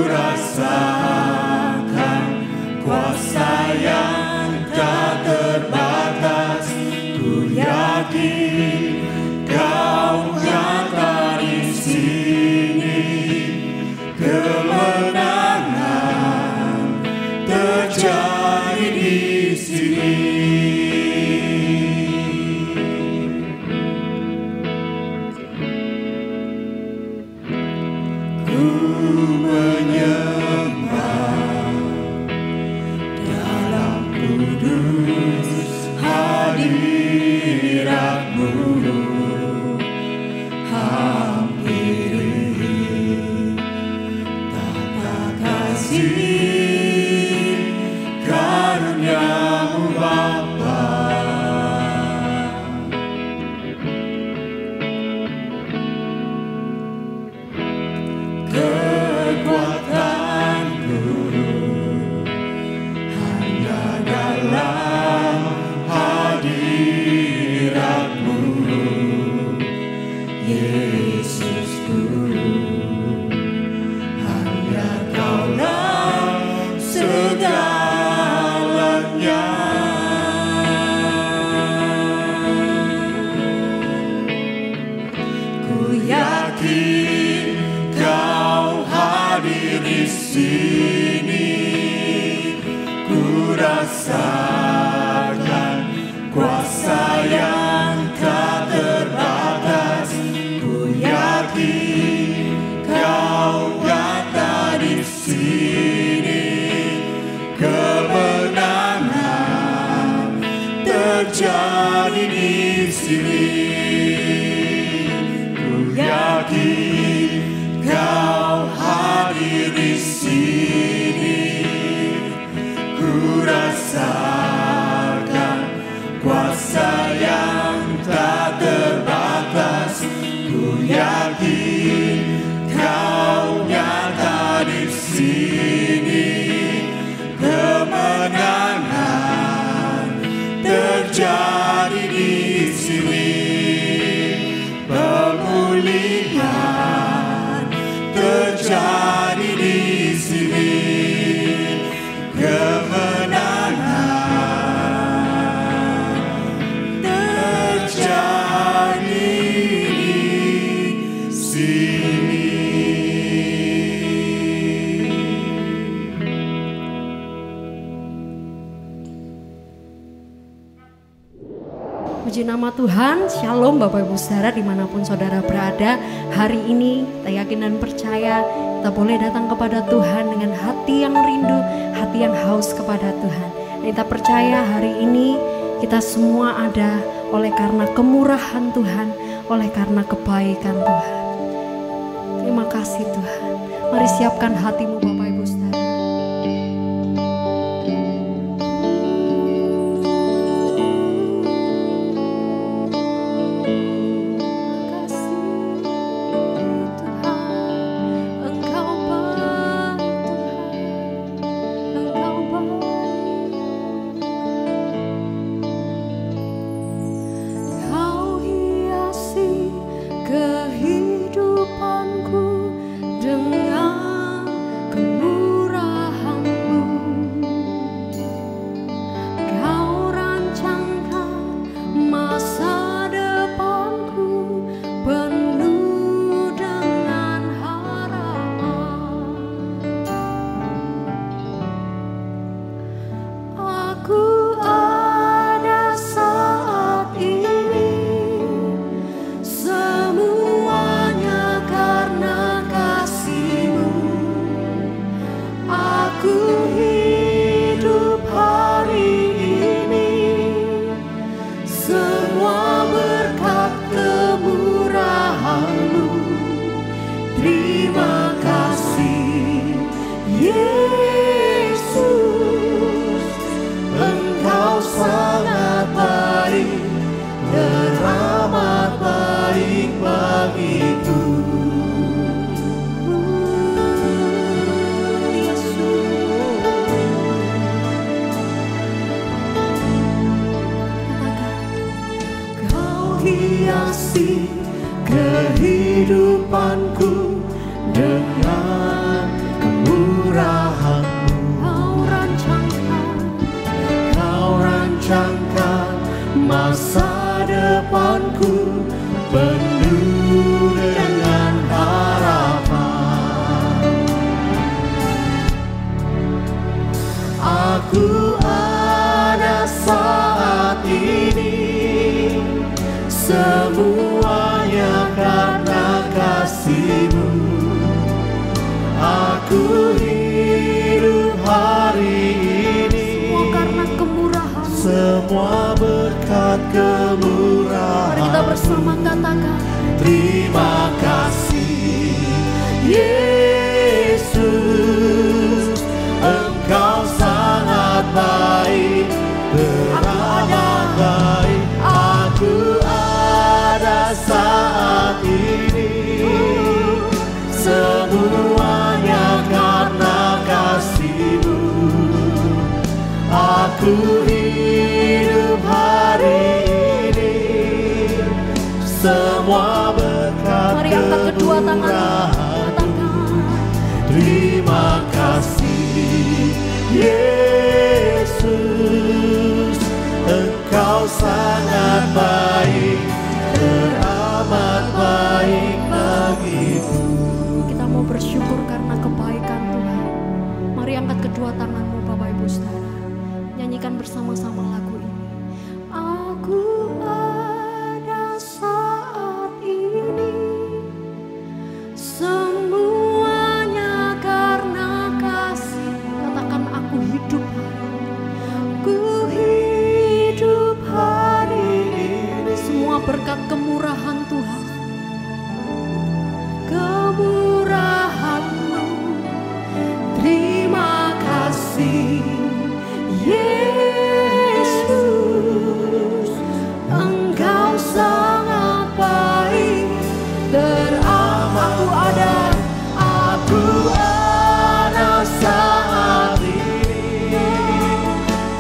rasakan kuasa yang tak terbatas. Ku yakin Kau nyata di sini, kemenangan terjadi di sini. Ku menyembah dalam kudus hadirat-Mu, hampiri tata kasih karunia-Mu Bapa. Kekuatanku hanya dalam hadirat-Mu, Yesusku. Hanya Kaulah segalanya. Ku yakin Kau hadir di sini, ku rasakan kuasa yang tak terbatas. Ku yakin Kau nyata di sini, kemenangan terjadi di sini. Ku yakin Kau hadir di sini, ku rasakan kuasa yang tak terbatas. Ku yakin Kau nyata di sini, kemenangan terjadi di sini. Pemulihan terjadi di sini, kemenangan terjadi di sini. Puji nama Tuhan, Shalom Bapak Ibu Saudara dimanapun saudara berada. Hari ini kita yakin dan percaya kita boleh datang kepada Tuhan dengan hati yang rindu, hati yang haus kepada Tuhan. Dan kita percaya hari ini kita semua ada oleh karena kemurahan Tuhan, oleh karena kebaikan Tuhan. Terima kasih Tuhan. Mari siapkan hatimu Bapak Ibu Saudara. hiasi kehidupanku dengan kemuliaan. Aku ada saat ini, semuanya karena kasih-Mu. Aku hidup hari ini, Semua karena kemurahan. semua berkat kemurahan. Mari kita bersama katakan, Terima kasih Yesus, Engkau sangat baik, teramat baik. Aku ada saat ini, semuanya karena kasih-Mu. Aku hidup hari ini, semua berkat mari angkat kedua tangan. kemurahan. Katakan, Terima kasih Yesus, Engkau sangat baik, teramat baik bagiku. kita mau bersyukur karena kebaikan Tuhan. Mari angkat kedua tanganmu Bapak Ibu Saudara. Nyanyikan bersama-sama lagu ini. Aku ada saat ini, semuanya karena kasih. Katakan, aku hidup hari ini. Semua berkat kemurahan Tuhan. Kemurahan-Mu. Terima kasih Yesus, Engkau sangat baik, teramat. Aku ada saat ini,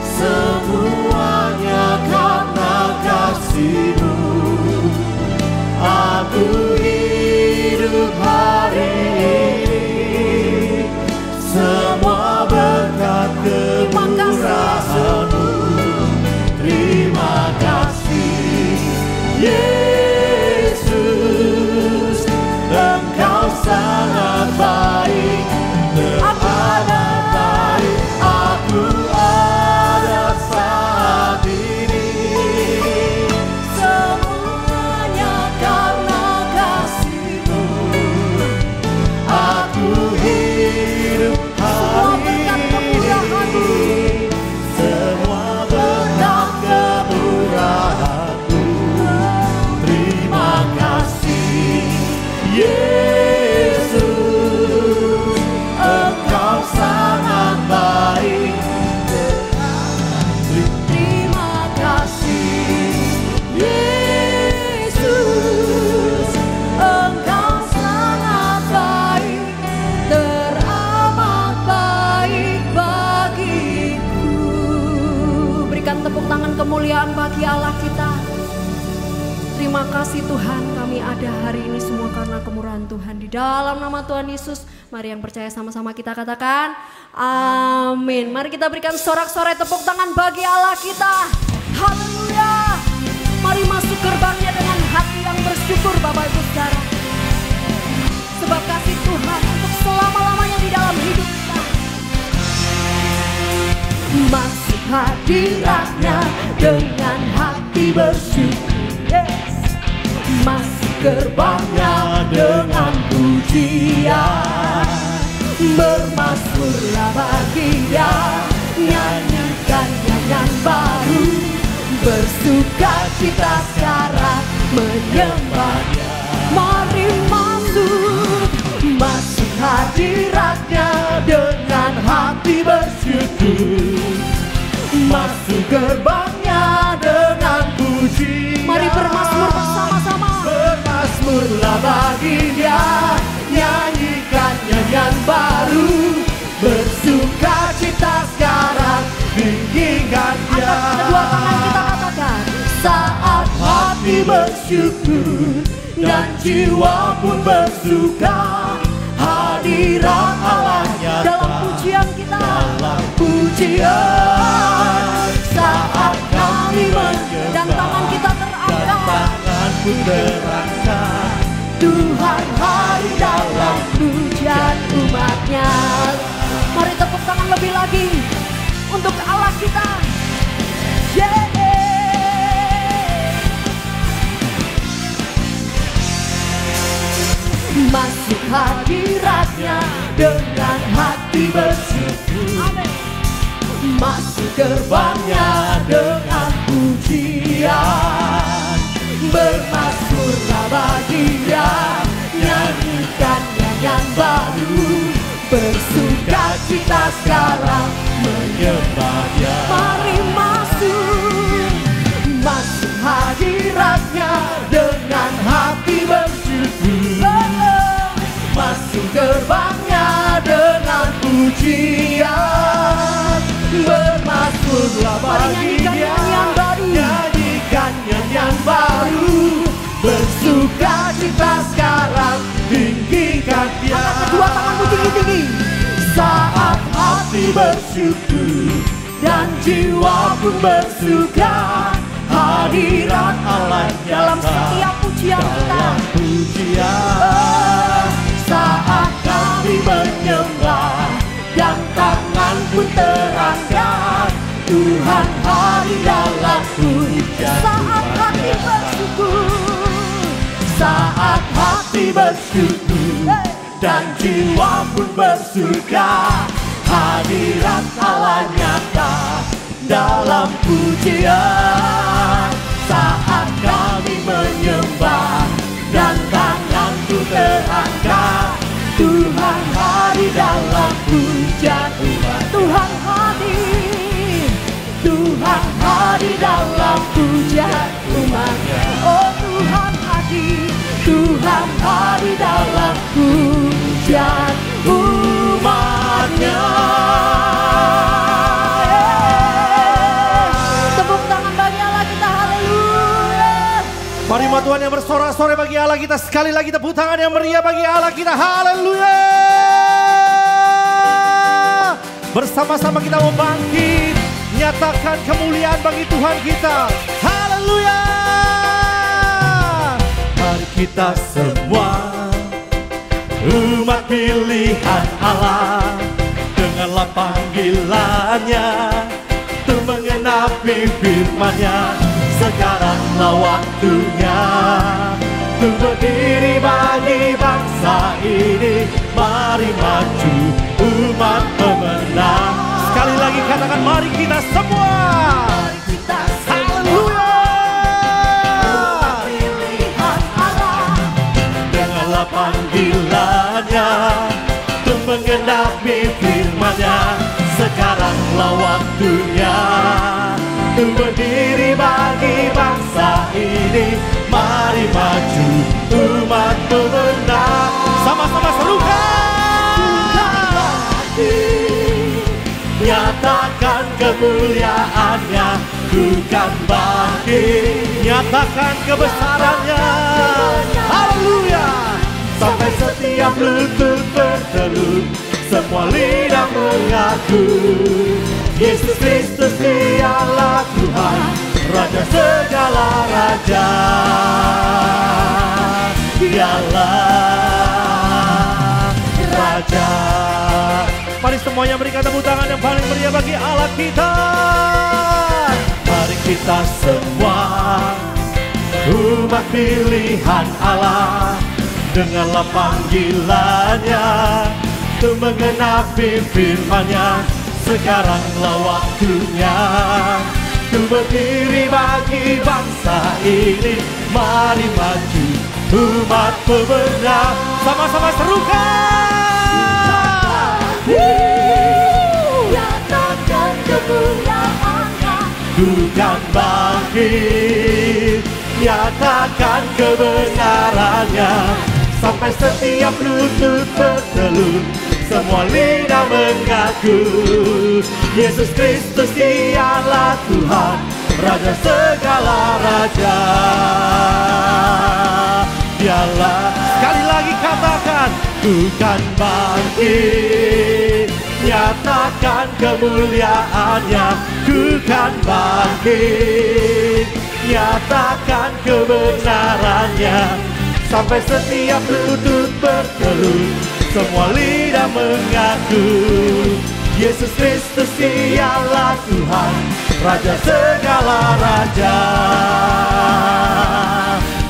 semuanya karena kasih-Mu. Aku hidup hari ini, semua berkat kemurahan-Mu. Terima kasih Yesus, Engkau sangat baik, teramat baik. Aku ada saat ini, semuanya karena kasih-Mu. Aku hidup hari ini, semua berkat kemurahan-Mu. Terima kasih Yesus, Engkau sangat baik. Terima kasih Yesus, Engkau sangat baik, teramat baik bagiku. Berikan tepuk tangan kemuliaan bagi Allah kita. Terima kasih Tuhan, kami ada hari ini semua karena kemurahan Tuhan. Di dalam nama Tuhan Yesus, mari yang percaya sama-sama kita katakan amin. Mari kita berikan sorak-sorai tepuk tangan bagi Allah kita. Haleluya. Mari masuk gerbangnya dengan hati yang bersyukur Bapak Ibu Saudara. Sebab kasih Tuhan untuk selama-lamanya di dalam hidup kita. Masuk hadiratnya dengan hati bersyukur. Yes. Masuk gerbangnya dengan pujian, bermazmurlah bagi Dia, nyanyikan nyanyian baru, bersuka cita sekarang menyembahnya. Mari masuk hadiratnya dengan hati bersyukur, masuk gerbangnya dengan pujian. Mari bermazmur bersama-sama. Bermazmurlah bagi Dia, nyanyikan nyanyian baru, bersuka cita sekarang, tinggikan Dia. Angkat kedua tangan kita katakan, saat hati bersyukur dan jiwa pun bersuka, hadirat Allah nyata dalam pujian kita. Dalam pujian saat kami dan tangan kita terangkat, pun terangkat, Tuhan hari dalam pujian umatnya. Mari tepuk tangan lebih lagi untuk Allah kita. Yeah. Masuk hadiratnya dengan hati bersyukur. Amin. Masuk gerbangnya dengan pujian. Bermasmurlah bagi Dia, nyanyikan nyanyian baru. Bersuka cita sekarang menyembah Dia. Mari masuk, Masuk hadiratnya dengan hati bersyukur. Masuk gerbangnya dengan pujian. Bermasmurlah bagi Dia, nyanyikan nyanyian baru. Bersuka cita sekarang, tinggikan Dia. kedua tanganmu tinggi-tinggi. Saat hati bersyukur dan jiwa pun bersuka, hadirat Allah Dalam setiap pujian kita. dalam pujian. Saat kami menyembah dan tangan pun terangkat, Tuhan hadir dalam pujian. Saat hati bersyukur, Saat hati bersyukur dan jiwa pun bersuka, hadirat Allah nyata dalam pujian. Saat kami menyembah dan tanganku terangkat, Tuhan hadir dalam pujian umat. Tuhan hadir, Tuhan hadir dalam pujian umatnya. oh Tuhan hadir. Tuhan hadir dalam pujian umatnya. Tepuk tangan bagi Allah kita, haleluya. Mari Tuhan yang bersorak-sorai bagi Allah kita. Sekali lagi tepuk tangan yang meriah bagi Allah kita. Haleluya. Bersama-sama kita mau bangkit, nyatakan kemuliaan bagi Tuhan kita. Haleluya. Mari kita semua umat pilihan Allah, dengarlah panggilannya untuk mengenapi firman-Nya. Sekaranglah waktunya untuk berdiri bagi bangsa ini. Mari maju umat pemenang. Sekali lagi katakan mari kita semua. Mari kita semua umat pilihan Allah, dengarlah panggilannya untuk menggenapi firman-Nya. Sekaranglah waktunya untuk berdiri bagi bangsa ini. Mari maju umat pemenang. Sama-sama serukan. Nyatakan kemuliaan-Nya, ku kan bangkit. Nyatakan kebesarannya. Haleluya. Sampai setiap lutut bertelut, semua lidah mengaku Yesus Kristus Dialah Tuhan, Raja segala raja. Dialah Raja. Mari semuanya berikan tepuk tangan yang paling meriah bagi Allah kita. Mari kita semua umat pilihan Allah, dengarlah panggilannya untuk mengenapi firman-Nya. Sekaranglah waktunya untuk berdiri bagi bangsa ini. Mari maju umat pemenang. Sama-sama serukan. Nyatakan kemuliaan-Nya, ku kan bangkit. Nyatakan kebenaran-Nya, sampai setiap lutut bertelut, semua lidah mengaku Yesus Kristus Dialah Tuhan, Raja segala raja. Dialah. Sekali lagi katakan, Ku kan bangkit. Nyatakan kemuliaan-Nya, ku kan bangkit. Nyatakan kebenaran-Nya, sampai setiap lutut bertelut, semua lidah mengaku Yesus Kristus Dialah Raja segala raja.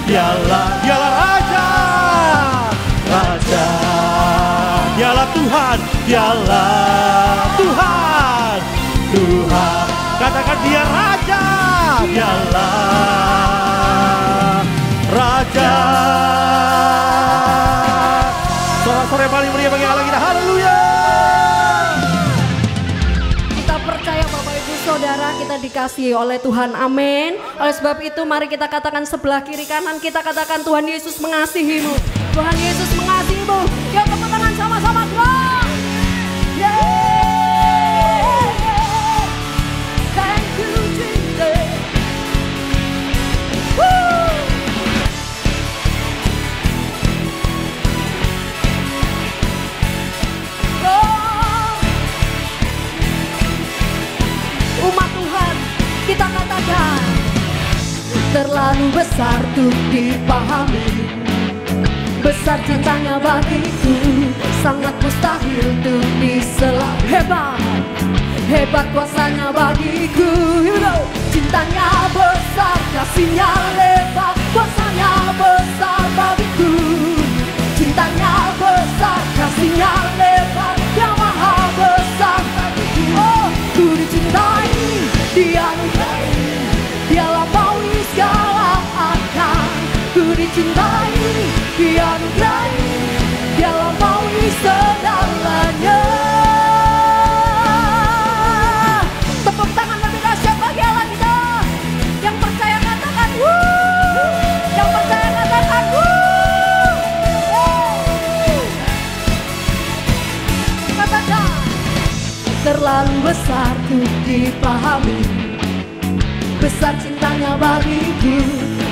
Dialah Raja, Raja. Dialah Tuhan, dialah Tuhan, Tuhan. Katakan dia Raja, dialah Raja. Sore paling meriah bagi Allah kita, haleluya. Kita percaya Bapak Ibu Saudara, kita dikasihi oleh Tuhan, amin. Oleh sebab itu mari kita katakan sebelah kiri kanan kita katakan, Tuhan Yesus mengasihimu, Tuhan Yesus mengasihimu. Yuk tepuk tangan sama-sama, Tuhan. Thank you Jesus. Woo. Umat Tuhan, kita katakan terlalu besar untuk dipahami, besar cintanya bagiku, sangat mustahil untuk diselami. Hebat, hebat kuasanya bagiku. Cintanya besar, kasihnya lebar, kuasanya besar bagiku. Cintanya besar, kasihnya lebar, yang maha besar bagiku. Oh, ku dicintai, dianugerai, dia lampaui segala akal. Ku dicintai, dianugerai, dia lampaui segalanya. Tepuk tangan lebih dahsyat bagi Allah kita. Yang percaya katakan wuh, yang percaya katakan wuh. Katakan terlalu besar untuk dipahami, besar cintanya bagiku,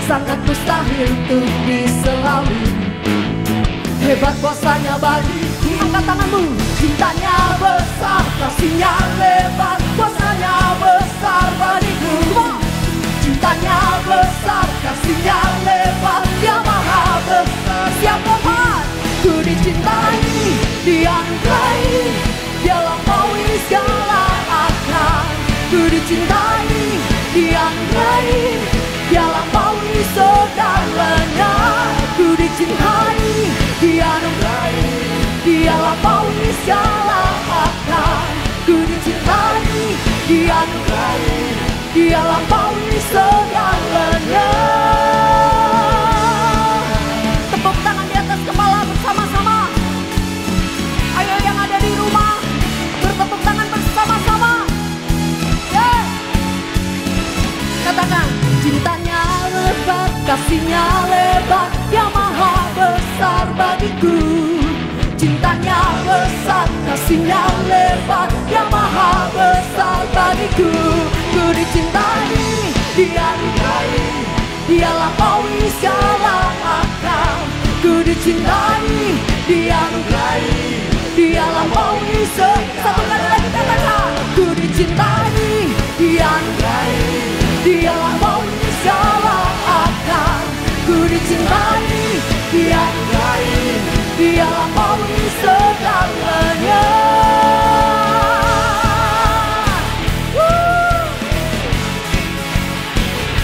sangat mustahil untuk diselami. Hebat kuasanya bagiku. Angkat tanganmu. Cintanya besar, kasihnya lebar, kuasanya besar bagiku. Cintanya besar, kasihnya lebar, dia maha besar. Siap Tuhan, ku dicintai, dianugerai, dia lampaui segala akal. Ku dicintai, dianugerai, dia lampaui segalanya. Ku dicintai, dianugerai, dia lampaui segala akal. Ku dicintai, dianugerai, dia lampaui segalanya. Tepuk tangan di atas kepala bersama-sama. Ayo yang ada di rumah, bertepuk tangan bersama-sama. Yeah. Katakan, cintanya lebar, kasihnya lebar, yang maha besar bagiku. Cintanya besar, kasihnya lebar, yang maha besar bagiku. Ku dicintai, dianugerai, dia lampaui segala akal. Ku dicintai, dianugerai, dia lampaui satu kali lagi katakan. Ku dicintai, dianugerai, dia lampaui segala akal. Ku dicintai, dianugerai, dia lampaui segalanya.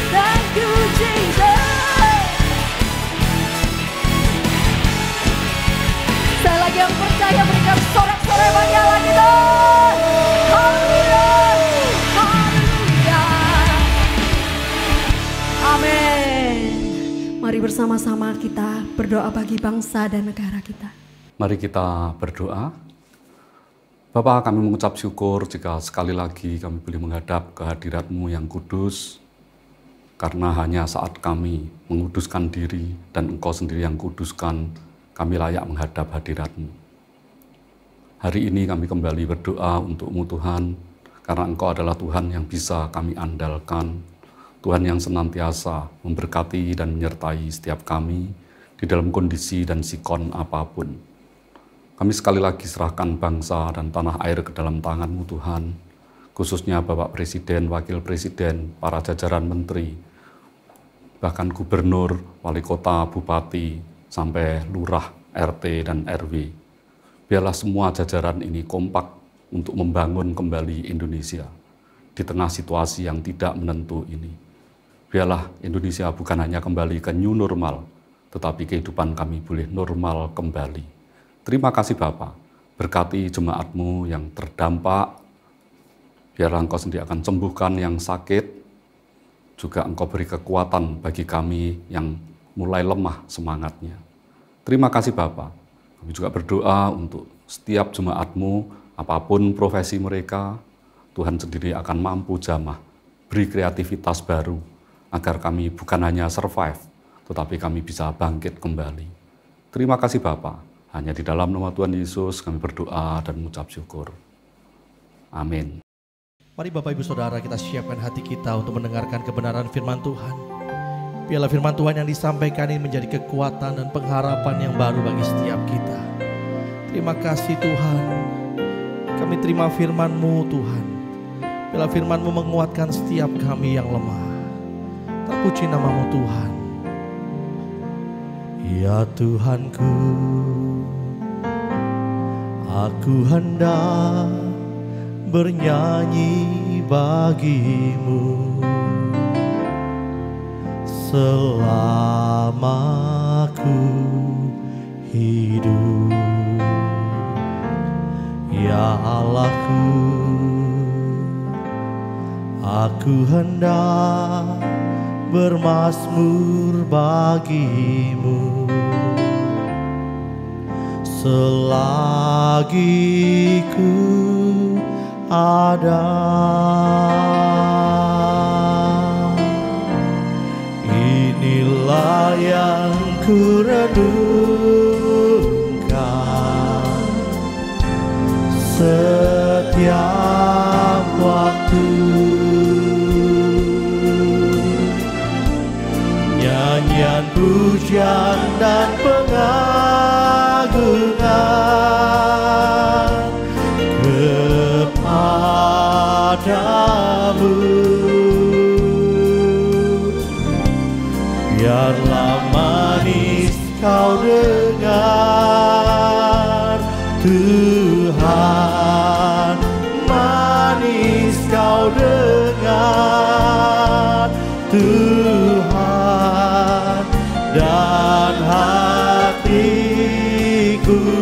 Thank you Jesus. Saya lagi yang percaya berikan sorak-sorai bagi Allah kita. Haleluya, haleluya. Amin. Mari bersama-sama kita berdoa bagi bangsa dan negara kita. Mari kita berdoa. Bapa, kami mengucap syukur jika sekali lagi kami boleh menghadap ke hadirat-Mu yang kudus, karena hanya saat kami menguduskan diri dan Engkau sendiri yang kuduskan, kami layak menghadap hadirat-Mu. Hari ini kami kembali berdoa untuk-Mu Tuhan, karena Engkau adalah Tuhan yang bisa kami andalkan, Tuhan yang senantiasa memberkati dan menyertai setiap kami di dalam kondisi dan sikon apapun. Kami sekali lagi serahkan bangsa dan tanah air ke dalam tangan-Mu Tuhan, khususnya Bapak Presiden, Wakil Presiden, para jajaran menteri, bahkan gubernur, wali kota, bupati, sampai lurah, RT, dan RW. Biarlah semua jajaran ini kompak untuk membangun kembali Indonesia. di tengah situasi yang tidak menentu ini. Biarlah Indonesia bukan hanya kembali ke new normal, tetapi kehidupan kami boleh normal kembali. Terima kasih Bapa, berkati jemaat-Mu yang terdampak, biarlah Engkau sendiri akan sembuhkan yang sakit, juga Engkau beri kekuatan bagi kami yang mulai lemah semangatnya. Terima kasih Bapa. Kami juga berdoa untuk setiap jemaat-Mu, apapun profesi mereka, Tuhan sendiri akan mampu jamah, beri kreativitas baru, agar kami bukan hanya survive, tetapi kami bisa bangkit kembali. Terima kasih Bapa. Hanya di dalam nama Tuhan Yesus kami berdoa dan mengucap syukur. Amin. Mari Bapak Ibu Saudara, kita siapkan hati kita untuk mendengarkan kebenaran firman Tuhan. Biarlah firman Tuhan yang disampaikan ini menjadi kekuatan dan pengharapan yang baru bagi setiap kita. Terima kasih Tuhan. Kami terima firman-Mu Tuhan. Biarlah firman-Mu menguatkan setiap kami yang lemah. Terpuji nama-Mu Tuhan. Ya Tuhanku, aku hendak bernyanyi bagi-Mu selama aku hidup. Ya Allahku, aku hendak bermazmur bagi-Mu selagi ku ada. Inilah yang ku renungkan setiap waktu. Nyanyian pujian dan pengagungan kepadamu. Biarlah manis kau dengar Tuhan, manis kau dengar Tuhan, dan hatiku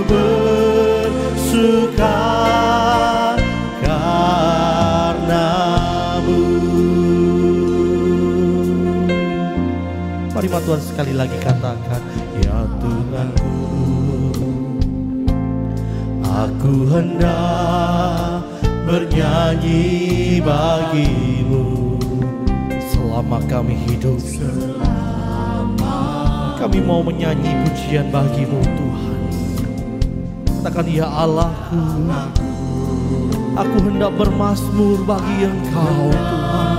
bersuka karena-Mu. Mari Tuhan sekali lagi katakan, ya Tuhanku, aku hendak bernyanyi bagi-Mu selama kami hidup. Kami mau menyanyi pujian bagi-Mu Tuhan. Katakan, ya Allahku, aku hendak bermazmur bagi Engkau Tuhan.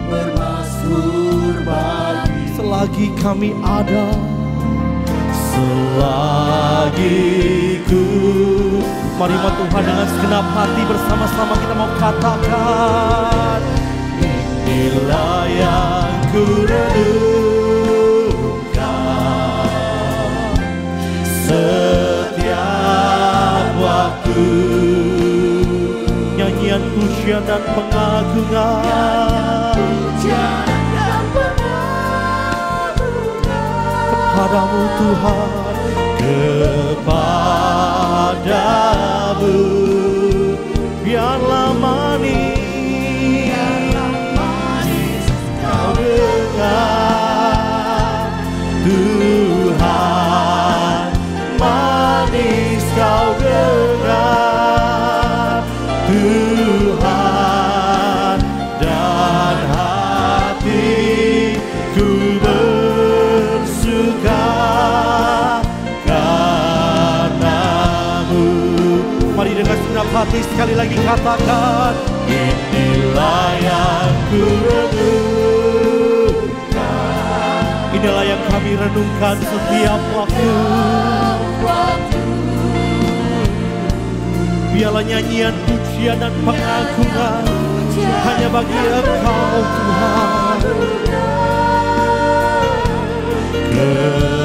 Bermazmur bagi selagi kami ada, selagi ku. Mari Tuhan dengan segenap hati bersama-sama kita mau katakan, inilah yang ku renungkan setiap waktu. Nyanyian pujian dan pengagungan kepadamu Tuhan, kepadamu. Biarlah manis kau dengar Tuhan, manis kau dengar Tuhan, dan hatiku bersuka karena-Mu. Mari dengan segenap hati sekali lagi katakan, inilah yang ku renungkan. Inilah yang kami renungkan setiap waktu. Biarlah nyanyian pujian dan pengagungan hanya bagi Engkau Tuhan.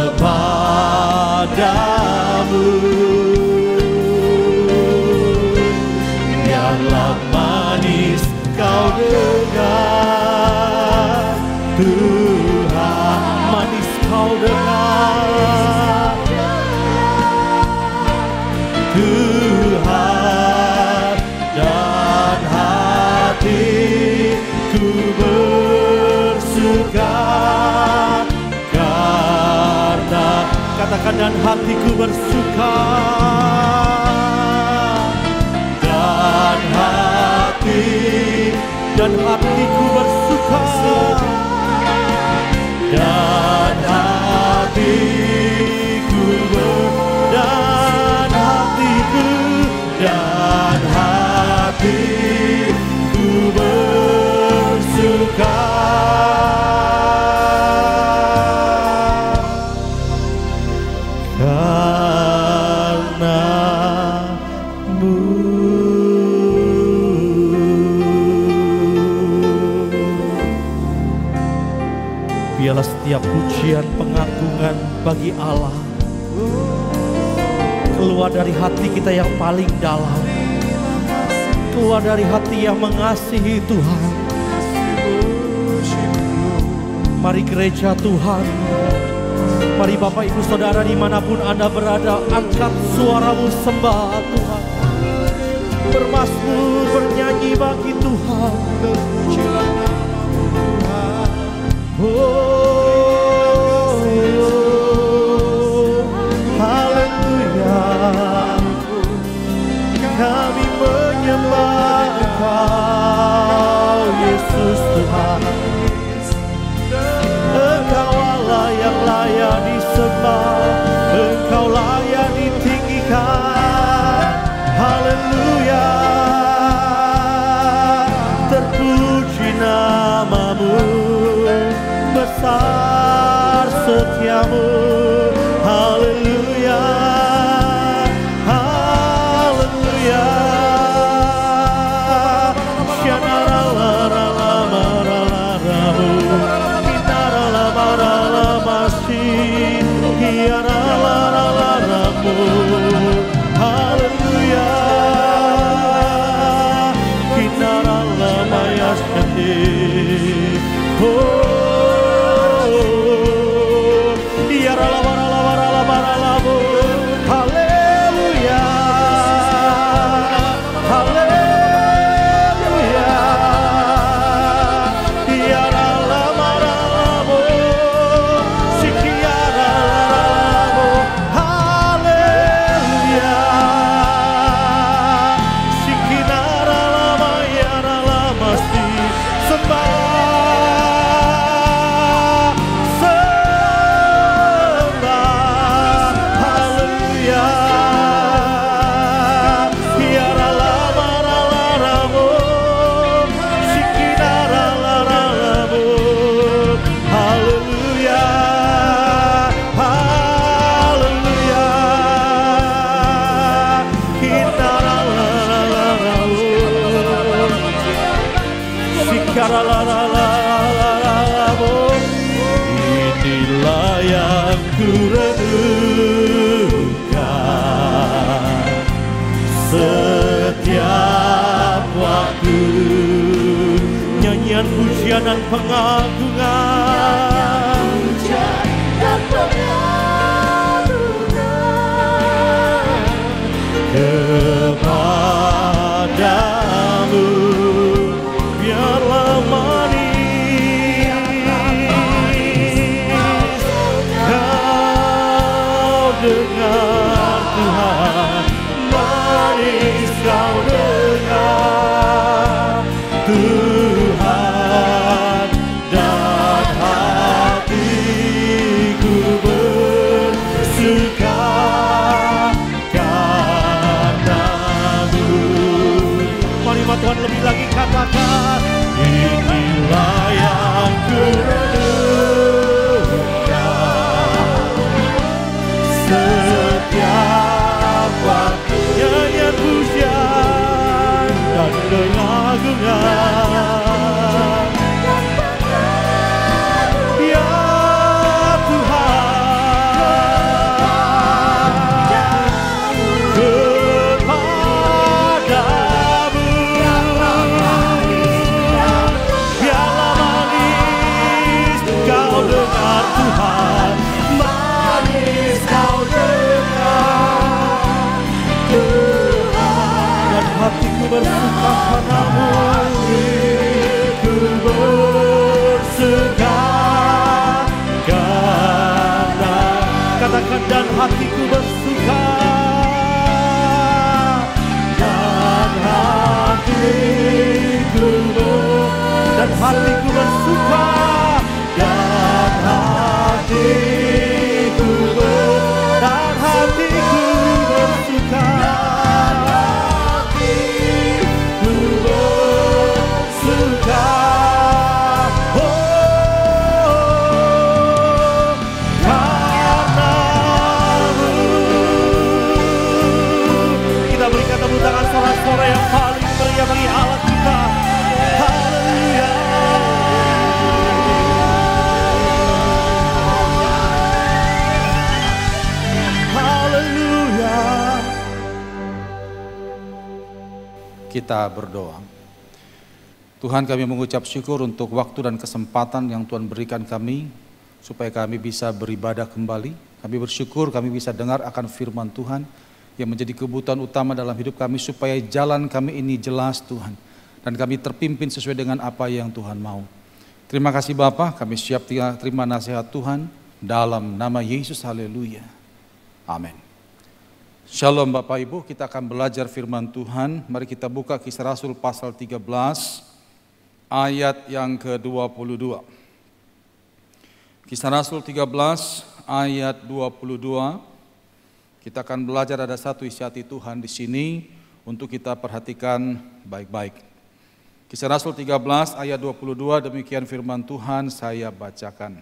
Kepadamu biarlah manis Kau dengar, Tuhan manis Kau dengar, Tuhan, dan hatiku bersuka karena, katakan, dan hatiku bersuka, dan hatiku bersuka, dan hatiku bersuka karena-Mu. Biarlah setiap pujian pengagungan bagi Allah keluar dari hati kita yang paling dalam, keluar dari hati yang mengasihi Tuhan. Mari gereja Tuhan, mari Bapak Ibu Saudara dimanapun Anda berada, angkat suaramu sembah Tuhan, bermazmur, bernyanyi bagi Tuhan. Haleluya, kami menyembah Engkau Yesus Tuhan. Engkau Allah yang layak disembah, Engkau layak ditinggikan. Haleluya, terpuji nama-Mu, besar setiamu. Haleluya, haleluya. Syanaralalaralamu, kinaralamaralamashi, hiaralalaralamu. Haleluya, kinaralamayashkati. Haleluya, haleluya. Yaralamaralamu, sikiaralamu. Haleluya, sikinaralama yaralamasi. Sembah, inilah yang kurenungkan setiap waktu, nyanyian pujian dan pengagungan, kepadamu. Biarlah manis Kau dengar Tuhan, manis Kau dengar Tuhan, dan hatiku bersuka karena-Mu. Mari Tuhan lebih lagi katakan, inilah yang kurenungkan setiap waktu, nyanyian pujian dan pengagungan. Ya Tuhan, kepadamu Karenamu ku bersuka, karena katakan dan hatiku bersuka, dan hatiku bersuka, dan hatiku bersuka, suara yang paling meriah bagi Allah kita. Haleluya. Haleluya. Kita berdoa. Tuhan, kami mengucap syukur untuk waktu dan kesempatan yang Tuhan berikan kami supaya kami bisa beribadah kembali. Kami bersyukur kami bisa dengar akan firman Tuhan yang menjadi kebutuhan utama dalam hidup kami supaya jalan kami ini jelas Tuhan. Dan kami terpimpin sesuai dengan apa yang Tuhan mau. Terima kasih Bapa, kami siap terima nasihat Tuhan dalam nama Yesus, haleluya. Amin. Shalom Bapak Ibu, kita akan belajar firman Tuhan. Mari kita buka Kisah Rasul pasal 13 ayat yang ke-22. Kisah Rasul 13 ayat 22. Kita akan belajar ada satu isi hati Tuhan di sini untuk kita perhatikan baik-baik. Kisah Rasul 13 ayat 22, demikian firman Tuhan, saya bacakan.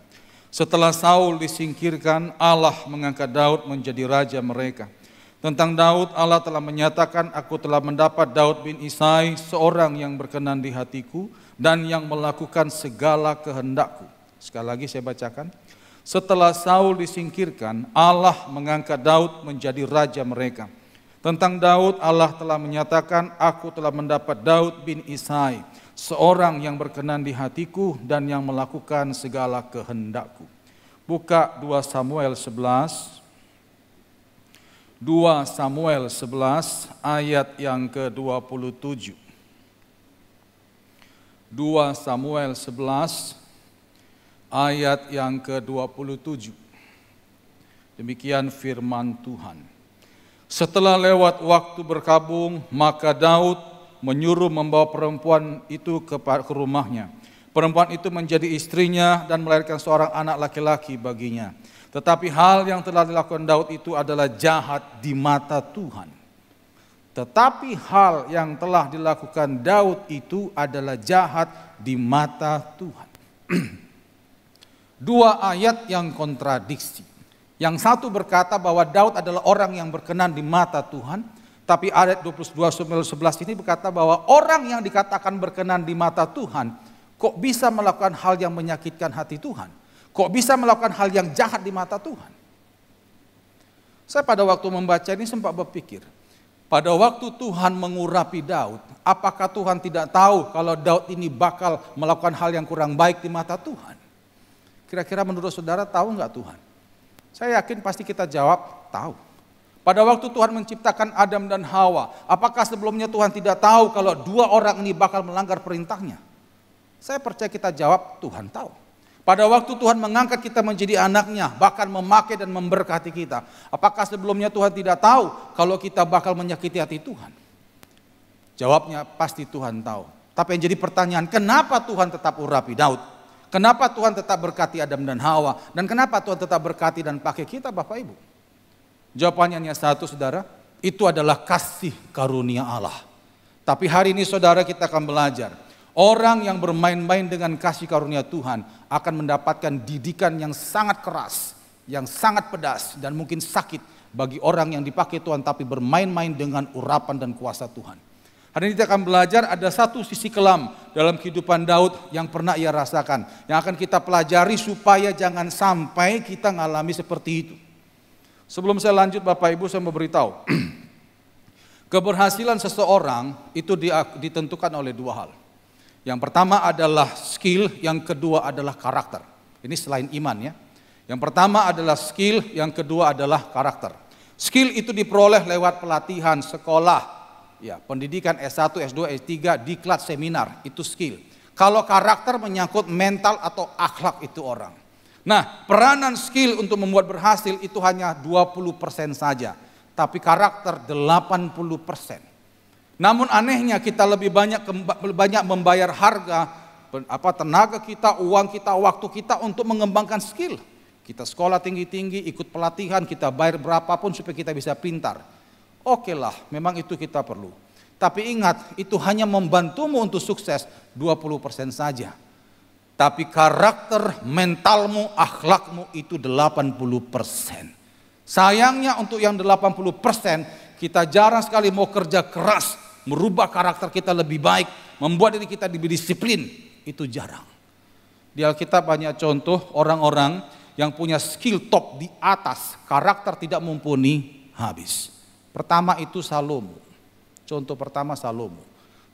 Setelah Saul disingkirkan, Allah mengangkat Daud menjadi raja mereka. Tentang Daud, Allah telah menyatakan, aku telah mendapat Daud bin Isai, seorang yang berkenan di hatiku dan yang melakukan segala kehendakku. Sekali lagi saya bacakan. Setelah Saul disingkirkan, Allah mengangkat Daud menjadi raja mereka. Tentang Daud, Allah telah menyatakan, aku telah mendapat Daud bin Isai, seorang yang berkenan di hatiku dan yang melakukan segala kehendakku. Buka 2 Samuel 11. 2 Samuel 11 ayat yang ke-27. 2 Samuel 11 ayat yang ke-27. Demikian firman Tuhan. Setelah lewat waktu berkabung, maka Daud menyuruh membawa perempuan itu ke rumahnya. Perempuan itu menjadi istrinya dan melahirkan seorang anak laki-laki baginya. Tetapi hal yang telah dilakukan Daud itu adalah jahat di mata Tuhan. Tetapi hal yang telah dilakukan Daud itu adalah jahat di mata Tuhan. Dua ayat yang kontradiksi. Yang satu berkata bahwa Daud adalah orang yang berkenan di mata Tuhan. Tapi ayat 22 Samuel 11 ini berkata bahwa orang yang dikatakan berkenan di mata Tuhan, kok bisa melakukan hal yang menyakitkan hati Tuhan? Kok bisa melakukan hal yang jahat di mata Tuhan? Saya pada waktu membaca ini sempat berpikir, pada waktu Tuhan mengurapi Daud, apakah Tuhan tidak tahu kalau Daud ini bakal melakukan hal yang kurang baik di mata Tuhan? Kira-kira menurut saudara tahu nggak Tuhan? Saya yakin pasti kita jawab tahu. Pada waktu Tuhan menciptakan Adam dan Hawa, apakah sebelumnya Tuhan tidak tahu kalau dua orang ini bakal melanggar perintahnya? Saya percaya kita jawab Tuhan tahu. Pada waktu Tuhan mengangkat kita menjadi anaknya, bahkan memakai dan memberkati kita, apakah sebelumnya Tuhan tidak tahu kalau kita bakal menyakiti hati Tuhan? Jawabnya pasti Tuhan tahu. Tapi yang jadi pertanyaan, kenapa Tuhan tetap urapi Daud? Kenapa Tuhan tetap berkati Adam dan Hawa? Dan kenapa Tuhan tetap berkati dan pakai kita Bapak Ibu? Jawabannya hanya satu saudara, itu adalah kasih karunia Allah. Tapi hari ini saudara kita akan belajar, orang yang bermain-main dengan kasih karunia Tuhan akan mendapatkan didikan yang sangat keras, yang sangat pedas dan mungkin sakit bagi orang yang dipakai Tuhan tapi bermain-main dengan urapan dan kuasa Tuhan. Hari ini kita akan belajar ada satu sisi kelam dalam kehidupan Daud yang pernah ia rasakan. Yang akan kita pelajari supaya jangan sampai kita ngalami seperti itu. Sebelum saya lanjut Bapak Ibu saya mau beritahu. Keberhasilan seseorang itu ditentukan oleh dua hal. Yang pertama adalah skill, yang kedua adalah karakter. Ini selain iman ya. Yang pertama adalah skill, yang kedua adalah karakter. Skill itu diperoleh lewat pelatihan, sekolah, ya pendidikan S1, S2, S3, diklat, seminar, itu skill. Kalau karakter menyangkut mental atau akhlak itu orang. Nah, peranan skill untuk membuat berhasil itu hanya 20% saja. Tapi karakter 80%. Namun anehnya kita lebih banyak membayar harga, tenaga kita, uang kita, waktu kita untuk mengembangkan skill. Kita sekolah tinggi-tinggi, ikut pelatihan, kita bayar berapapun supaya kita bisa pintar. Oke lah, memang itu kita perlu. Tapi ingat, itu hanya membantumu untuk sukses 20% saja. Tapi karakter, mentalmu, akhlakmu itu 80%. Sayangnya untuk yang 80%, kita jarang sekali mau kerja keras, merubah karakter kita lebih baik, membuat diri kita lebih disiplin. Itu jarang. Di Alkitab banyak contoh orang-orang yang punya skill top di atas, karakter tidak mumpuni, habis. Pertama itu Salomo. Contoh pertama Salomo.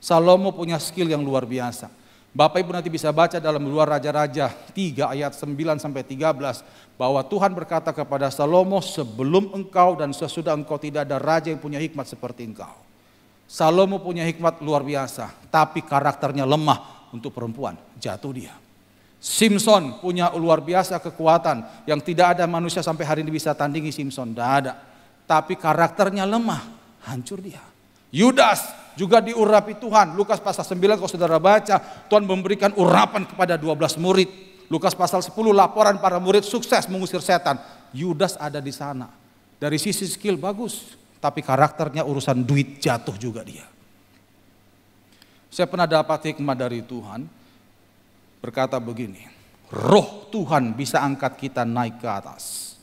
Salomo punya skill yang luar biasa. Bapak Ibu nanti bisa baca dalam 2 Raja-Raja 3 ayat 9-13 bahwa Tuhan berkata kepada Salomo, sebelum engkau dan sesudah engkau tidak ada raja yang punya hikmat seperti engkau. Salomo punya hikmat luar biasa, tapi karakternya lemah untuk perempuan, jatuh dia. Simson punya luar biasa kekuatan yang tidak ada manusia sampai hari ini bisa tandingi Simson, tidak ada. Tapi karakternya lemah, hancur dia. Yudas juga diurapi Tuhan. Lukas pasal 9 kalau saudara baca, Tuhan memberikan urapan kepada 12 murid. Lukas pasal 10 laporan para murid sukses mengusir setan. Yudas ada di sana. Dari sisi skill bagus, tapi karakternya urusan duit, jatuh juga dia. Saya pernah dapat hikmah dari Tuhan, berkata begini, roh Tuhan bisa angkat kita naik ke atas.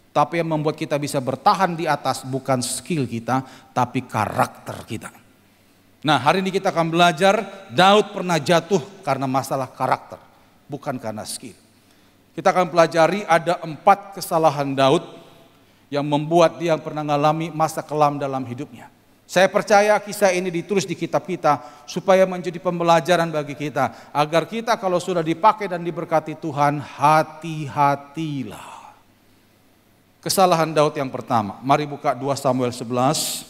Tapi yang membuat kita bisa bertahan di atas bukan skill kita, tapi karakter kita. Nah, hari ini kita akan belajar Daud pernah jatuh karena masalah karakter, bukan karena skill. Kita akan pelajari ada 4 kesalahan Daud yang membuat dia pernah mengalami masa kelam dalam hidupnya. Saya percaya kisah ini ditulis di kitab kita supaya menjadi pembelajaran bagi kita. Agar kita kalau sudah dipakai dan diberkati Tuhan, hati-hatilah. Kesalahan Daud yang pertama, mari buka 2 Samuel 11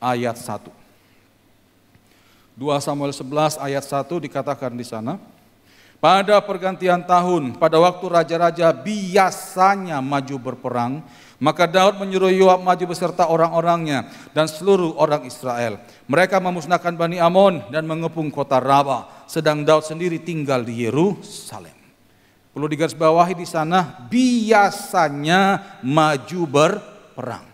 ayat 1. 2 Samuel 11 ayat 1 dikatakan di sana, pada pergantian tahun, pada waktu raja-raja biasanya maju berperang, maka Daud menyuruh Yoab maju beserta orang-orangnya dan seluruh orang Israel. Mereka memusnahkan Bani Amon dan mengepung kota Raba, sedang Daud sendiri tinggal di Yerusalem. Perlu digarisbawahi di sana, biasanya maju berperang.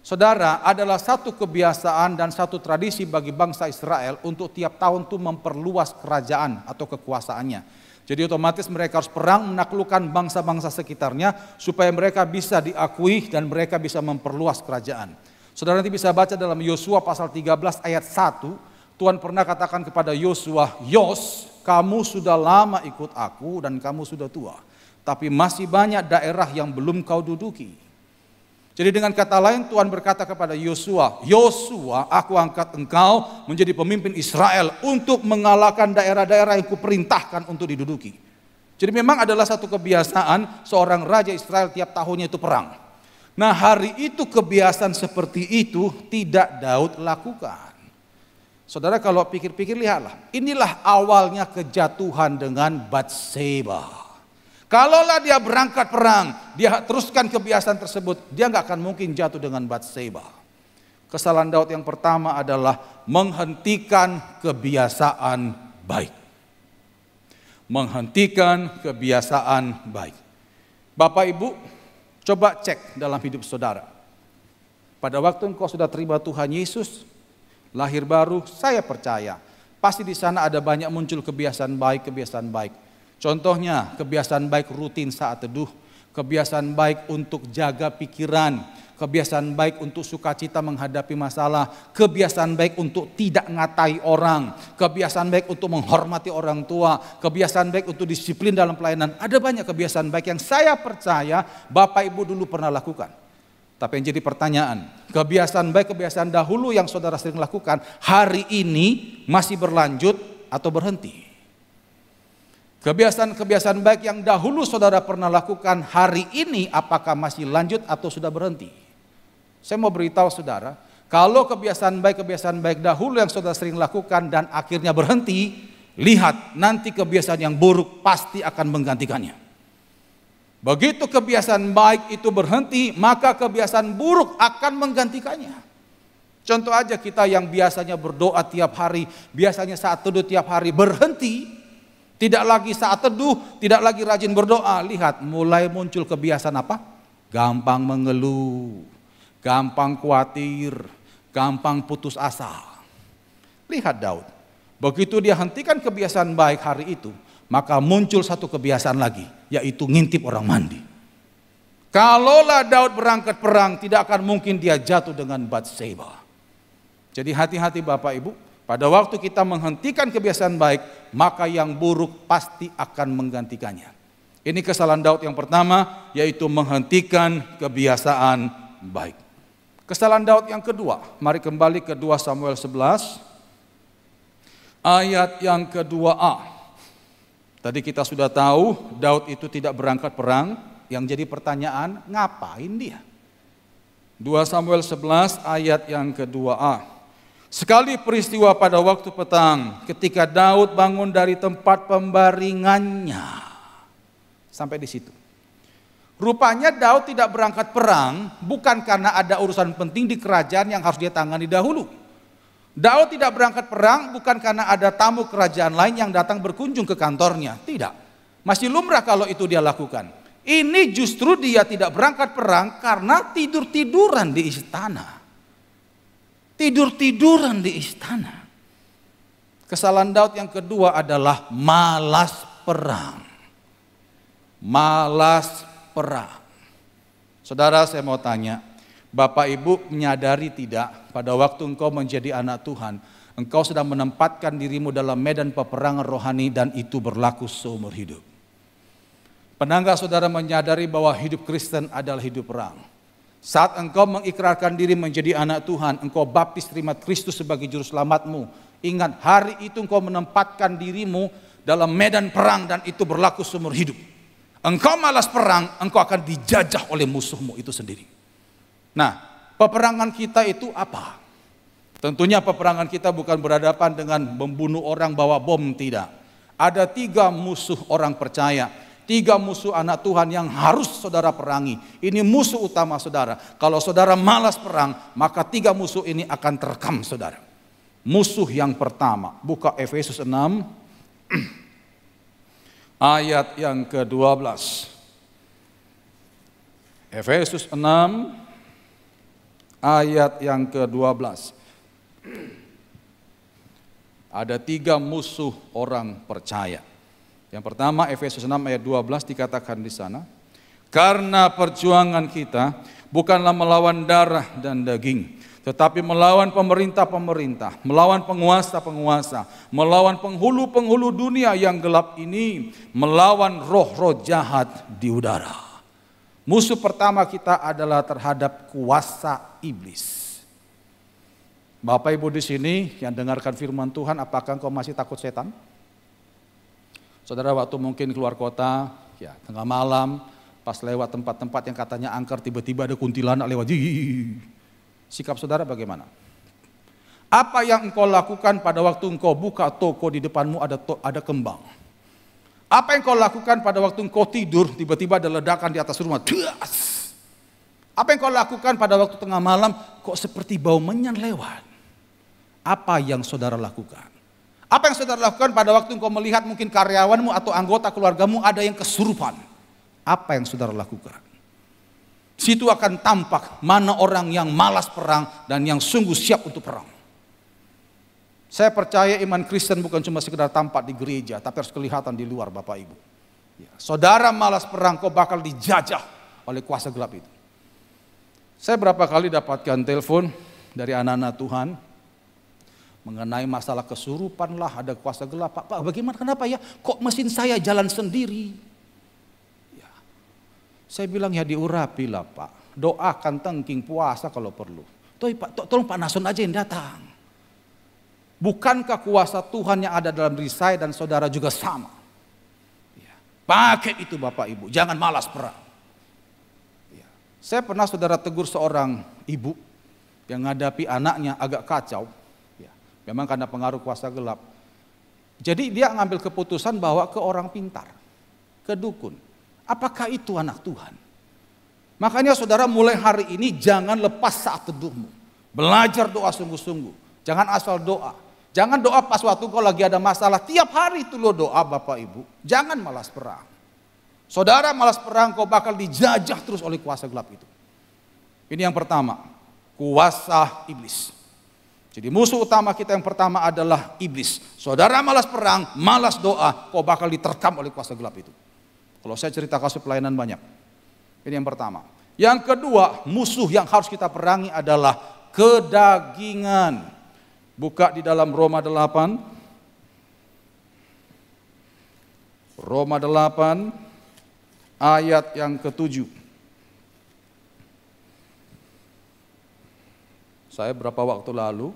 Saudara, adalah satu kebiasaan dan satu tradisi bagi bangsa Israel untuk tiap tahun tuh memperluas kerajaan atau kekuasaannya. Jadi otomatis mereka harus perang menaklukkan bangsa-bangsa sekitarnya supaya mereka bisa diakui dan mereka bisa memperluas kerajaan. Saudara nanti bisa baca dalam Yosua pasal 13 ayat 1, Tuhan pernah katakan kepada Yosua, Yos, kamu sudah lama ikut aku dan kamu sudah tua, tapi masih banyak daerah yang belum kau duduki. Jadi dengan kata lain Tuhan berkata kepada Yosua, Yosua, aku angkat engkau menjadi pemimpin Israel untuk mengalahkan daerah-daerah yang kuperintahkan untuk diduduki. Jadi memang adalah satu kebiasaan seorang raja Israel tiap tahunnya itu perang. Nah, hari itu kebiasaan seperti itu tidak Daud lakukan. Saudara kalau pikir-pikir lihatlah, inilah awalnya kejatuhan dengan Batseba. Kalaulah dia berangkat perang, dia teruskan kebiasaan tersebut, dia nggak akan mungkin jatuh dengan Batseba. Kesalahan Daud yang pertama adalah menghentikan kebiasaan baik. Menghentikan kebiasaan baik. Bapak Ibu, coba cek dalam hidup saudara. Pada waktu engkau sudah terima Tuhan Yesus, lahir baru, saya percaya pasti di sana ada banyak muncul kebiasaan baik. Contohnya kebiasaan baik rutin saat teduh, kebiasaan baik untuk jaga pikiran, kebiasaan baik untuk sukacita menghadapi masalah, kebiasaan baik untuk tidak ngatai orang, kebiasaan baik untuk menghormati orang tua, kebiasaan baik untuk disiplin dalam pelayanan. Ada banyak kebiasaan baik yang saya percaya Bapak Ibu dulu pernah lakukan. Tapi yang jadi pertanyaan, kebiasaan baik, kebiasaan dahulu yang saudara sering lakukan, hari ini masih berlanjut atau berhenti? Kebiasaan-kebiasaan baik yang dahulu saudara pernah lakukan, hari ini apakah masih lanjut atau sudah berhenti? Saya mau beritahu saudara, Kalau kebiasaan baik dahulu yang saudara sering lakukan dan akhirnya berhenti, lihat nanti kebiasaan yang buruk pasti akan menggantikannya. Begitu kebiasaan baik itu berhenti, maka kebiasaan buruk akan menggantikannya. Contoh aja kita yang biasanya berdoa tiap hari, biasanya saat teduh tiap hari berhenti, tidak lagi saat teduh, tidak lagi rajin berdoa. Lihat mulai muncul kebiasaan apa? Gampang mengeluh, gampang khawatir, gampang putus asa. Lihat Daud, begitu dia hentikan kebiasaan baik hari itu, maka muncul satu kebiasaan lagi, yaitu ngintip orang mandi. Kalaulah Daud berangkat perang, tidak akan mungkin dia jatuh dengan Batseba. Jadi hati-hati Bapak Ibu, pada waktu kita menghentikan kebiasaan baik, maka yang buruk pasti akan menggantikannya. Ini kesalahan Daud yang pertama, yaitu menghentikan kebiasaan baik. Kesalahan Daud yang kedua, mari kembali ke 2 Samuel 11, ayat yang kedua-a. Tadi kita sudah tahu, Daud itu tidak berangkat perang, yang jadi pertanyaan, ngapain dia? 2 Samuel 11 ayat yang kedua-a. Sekali peristiwa pada waktu petang, ketika Daud bangun dari tempat pembaringannya. Sampai di situ. Rupanya Daud tidak berangkat perang, bukan karena ada urusan penting di kerajaan yang harus dia tangani dahulu. Daud tidak berangkat perang, bukan karena ada tamu kerajaan lain yang datang berkunjung ke kantornya. Tidak. Masih lumrah kalau itu dia lakukan. Ini justru dia tidak berangkat perang karena tidur-tiduran di istana. Tidur-tiduran di istana. Kesalahan Daud yang kedua adalah malas perang. Malas perang. Saudara, saya mau tanya, Bapak Ibu menyadari tidak pada waktu engkau menjadi anak Tuhan, engkau sedang menempatkan dirimu dalam medan peperangan rohani dan itu berlaku seumur hidup. Pernah enggak saudara menyadari bahwa hidup Kristen adalah hidup perang? Saat engkau mengikrarkan diri menjadi anak Tuhan, engkau baptis terima Kristus sebagai juru selamatmu. Ingat, hari itu engkau menempatkan dirimu dalam medan perang dan itu berlaku seumur hidup. Engkau malas perang, engkau akan dijajah oleh musuhmu itu sendiri. Nah, peperangan kita itu apa? Tentunya peperangan kita bukan berhadapan dengan membunuh orang bawa bom, tidak. Ada 3 musuh orang percaya. 3 musuh anak Tuhan yang harus saudara perangi. Ini musuh utama saudara. Kalau saudara malas perang, maka 3 musuh ini akan terekam saudara. Musuh yang pertama, buka Efesus 6 ayat yang ke-12. Efesus 6 ayat yang ke-12. Ada 3 musuh orang percaya. Yang pertama Efesus 6 ayat 12 dikatakan di sana, karena perjuangan kita bukanlah melawan darah dan daging, tetapi melawan pemerintah-pemerintah, melawan penguasa-penguasa, melawan penghulu-penghulu dunia yang gelap ini, melawan roh-roh jahat di udara. Musuh pertama kita adalah terhadap kuasa iblis. Bapak Ibu di sini yang dengarkan firman Tuhan, apakah engkau masih takut setan? Saudara waktu mungkin keluar kota, ya tengah malam, pas lewat tempat-tempat yang katanya angker, tiba-tiba ada kuntilanak lewat. Sikap saudara bagaimana? Apa yang engkau lakukan pada waktu engkau buka toko di depanmu ada kembang? Apa yang engkau lakukan pada waktu engkau tidur, tiba-tiba ada ledakan di atas rumah? Apa yang engkau lakukan pada waktu tengah malam, kok seperti bau menyan lewat? Apa yang saudara lakukan? Apa yang saudara lakukan pada waktu engkau melihat mungkin karyawanmu atau anggota keluargamu ada yang kesurupan? Apa yang saudara lakukan? Situ akan tampak mana orang yang malas perang dan yang sungguh siap untuk perang. Saya percaya iman Kristen bukan cuma sekedar tampak di gereja, tapi harus kelihatan di luar Bapak Ibu. Ya, saudara malas perang, kau bakal dijajah oleh kuasa gelap itu. Saya berapa kali dapatkan telepon dari anak-anak Tuhan, mengenai masalah kesurupan lah, ada kuasa gelap. Pak, bagaimana, kenapa ya? Kok mesin saya jalan sendiri? Ya. Saya bilang ya diurapi lah Pak. Doakan tengking puasa kalau perlu. Tolong Pak Nason aja yang datang. Bukankah kuasa Tuhan yang ada dalam diri saya dan saudara juga sama? Ya. Pakai itu Bapak Ibu, jangan malas perang. Ya. Saya pernah saudara tegur seorang ibu yang menghadapi anaknya agak kacau, ya, memang karena pengaruh kuasa gelap. Jadi dia ngambil keputusan bawa ke orang pintar, ke dukun. Apakah itu anak Tuhan? Makanya saudara mulai hari ini jangan lepas saat teduhmu. Belajar doa sungguh-sungguh. Jangan asal doa. Jangan doa pas waktu kau lagi ada masalah. Tiap hari itu lo doa Bapak Ibu. Jangan malas perang. Saudara malas perang, kau bakal dijajah terus oleh kuasa gelap itu. Ini yang pertama. Kuasa iblis. Jadi musuh utama kita yang pertama adalah iblis. Saudara malas perang, malas doa, kau bakal diterkam oleh kuasa gelap itu. Kalau saya cerita kasus pelayanan banyak. Ini yang pertama. Yang kedua, musuh yang harus kita perangi adalah kedagingan. Buka di dalam Roma 8. Roma 8 ayat yang ke-7. Saya berapa waktu lalu,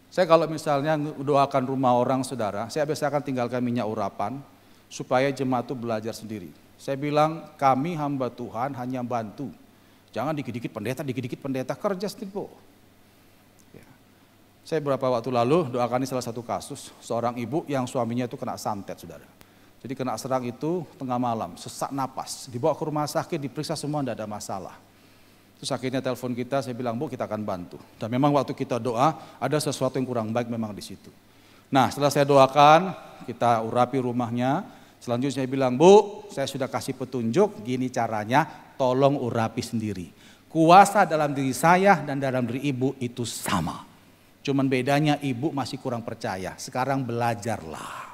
saya kalau misalnya doakan rumah orang saudara, saya biasakan tinggalkan minyak urapan supaya jemaat itu belajar sendiri. Saya bilang kami hamba Tuhan hanya bantu, jangan dikit-dikit pendeta kerja sendiri po. Ya. Saya berapa waktu lalu doakan salah satu kasus, seorang ibu yang suaminya itu kena santet saudara. Jadi kena serang itu tengah malam, sesak napas, dibawa ke rumah sakit, diperiksa semua tidak ada masalah. Terus akhirnya telepon kita, saya bilang, Bu kita akan bantu. Dan memang waktu kita doa, ada sesuatu yang kurang baik memang di situ. Nah setelah saya doakan, kita urapi rumahnya. Selanjutnya saya bilang, Bu saya sudah kasih petunjuk, gini caranya, tolong urapi sendiri. Kuasa dalam diri saya dan dalam diri ibu itu sama. Cuman bedanya ibu masih kurang percaya, sekarang belajarlah.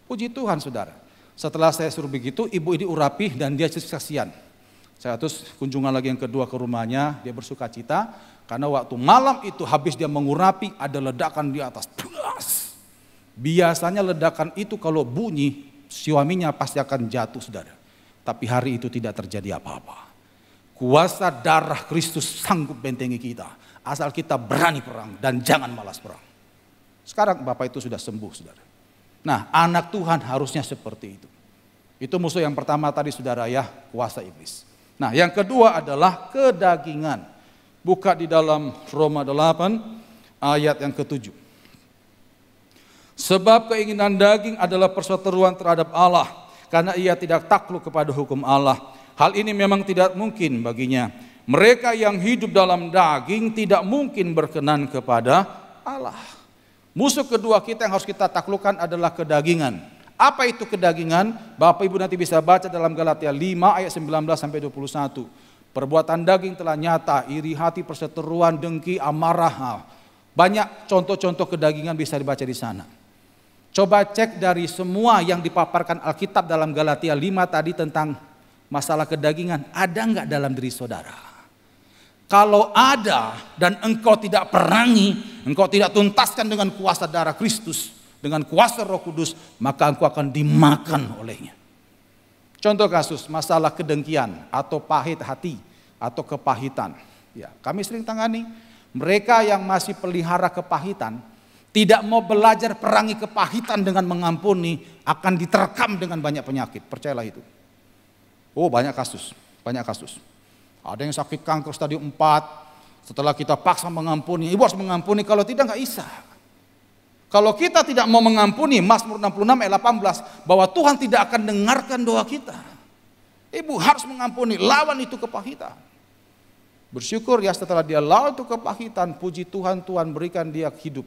Puji Tuhan saudara. Setelah saya suruh begitu, ibu ini urapi dan dia kasihan. Saya terus kunjungan lagi yang kedua ke rumahnya, dia bersuka cita karena waktu malam itu habis dia mengurapi ada ledakan di atas. Biasanya ledakan itu kalau bunyi suaminya pasti akan jatuh saudara. Tapi hari itu tidak terjadi apa-apa. Kuasa darah Kristus sanggup bentengi kita asal kita berani perang dan jangan malas perang. Sekarang Bapak itu sudah sembuh saudara. Nah anak Tuhan harusnya seperti itu. Itu musuh yang pertama tadi saudara ya, kuasa iblis. Nah yang kedua adalah kedagingan. Buka di dalam Roma 8 ayat yang ke-7. Sebab keinginan daging adalah perseteruan terhadap Allah. Karena ia tidak takluk kepada hukum Allah. Hal ini memang tidak mungkin baginya. Mereka yang hidup dalam daging tidak mungkin berkenan kepada Allah. Musuh kedua kita yang harus kita taklukkan adalah kedagingan. Apa itu kedagingan? Bapak Ibu nanti bisa baca dalam Galatia 5 ayat 19 sampai 21. Perbuatan daging telah nyata, iri hati, perseteruan, dengki, amarah. Banyak contoh-contoh kedagingan bisa dibaca di sana. Coba cek dari semua yang dipaparkan Alkitab dalam Galatia 5 tadi tentang masalah kedagingan, ada enggak dalam diri saudara? Kalau ada dan engkau tidak perangi, engkau tidak tuntaskan dengan kuasa darah Kristus, dengan kuasa Roh Kudus, maka engkau akan dimakan olehnya. Contoh kasus masalah kedengkian atau pahit hati atau kepahitan. Ya, kami sering tangani mereka yang masih pelihara kepahitan, tidak mau belajar perangi kepahitan dengan mengampuni, akan diterkam dengan banyak penyakit. Percayalah itu. Oh banyak kasus, banyak kasus. Ada yang sakit kanker stadium 4, setelah kita paksa mengampuni, ibu harus mengampuni, kalau tidak nggak bisa. Kalau kita tidak mau mengampuni, Mazmur 66 ayat 18, bahwa Tuhan tidak akan dengarkan doa kita. Ibu harus mengampuni, lawan itu kepahitan. Bersyukur ya setelah dia lawan itu kepahitan, puji Tuhan, Tuhan berikan dia hidup.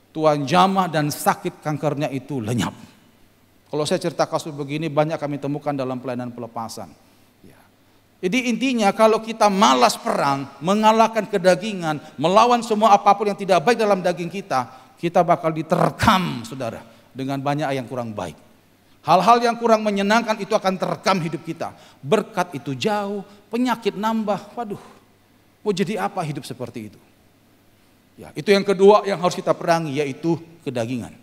Tuhan jamah dan sakit kankernya itu lenyap. Kalau saya cerita kasus begini banyak kami temukan dalam pelayanan pelepasan. Ya. Jadi intinya kalau kita malas perang, mengalahkan kedagingan, melawan semua apapun yang tidak baik dalam daging kita bakal diterkam saudara dengan banyak yang kurang baik. Hal-hal yang kurang menyenangkan itu akan terekam hidup kita. Berkat itu jauh, penyakit nambah. Waduh, mau jadi apa hidup seperti itu? Ya, itu yang kedua yang harus kita perangi, yaitu kedagingan.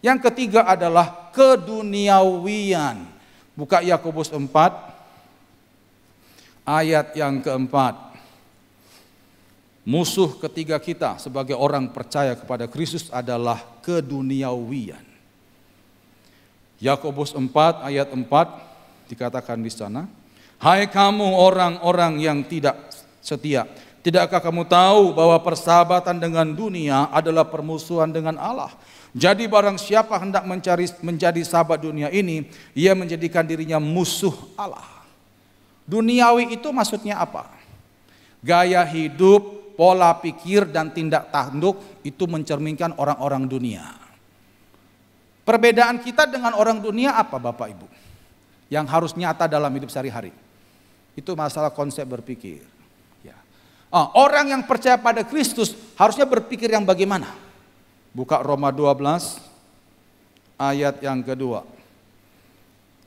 Yang ketiga adalah keduniawian. Buka Yakobus 4 ayat yang keempat. Musuh ketiga kita sebagai orang percaya kepada Kristus adalah keduniawian. Yakobus 4 ayat 4 dikatakan di sana, hai kamu orang-orang yang tidak setia, Tidakkah kamu tahu bahwa persahabatan dengan dunia adalah permusuhan dengan Allah? Jadi barang siapa hendak menjadi sahabat dunia ini, ia menjadikan dirinya musuh Allah. Duniawi itu maksudnya apa? Gaya hidup, pola pikir, dan tindak tanduk itu mencerminkan orang-orang dunia. Perbedaan kita dengan orang dunia apa Bapak Ibu? Yang harus nyata dalam hidup sehari-hari. Itu masalah konsep berpikir. Orang yang percaya pada Kristus harusnya berpikir yang bagaimana? Buka Roma 12 ayat yang kedua.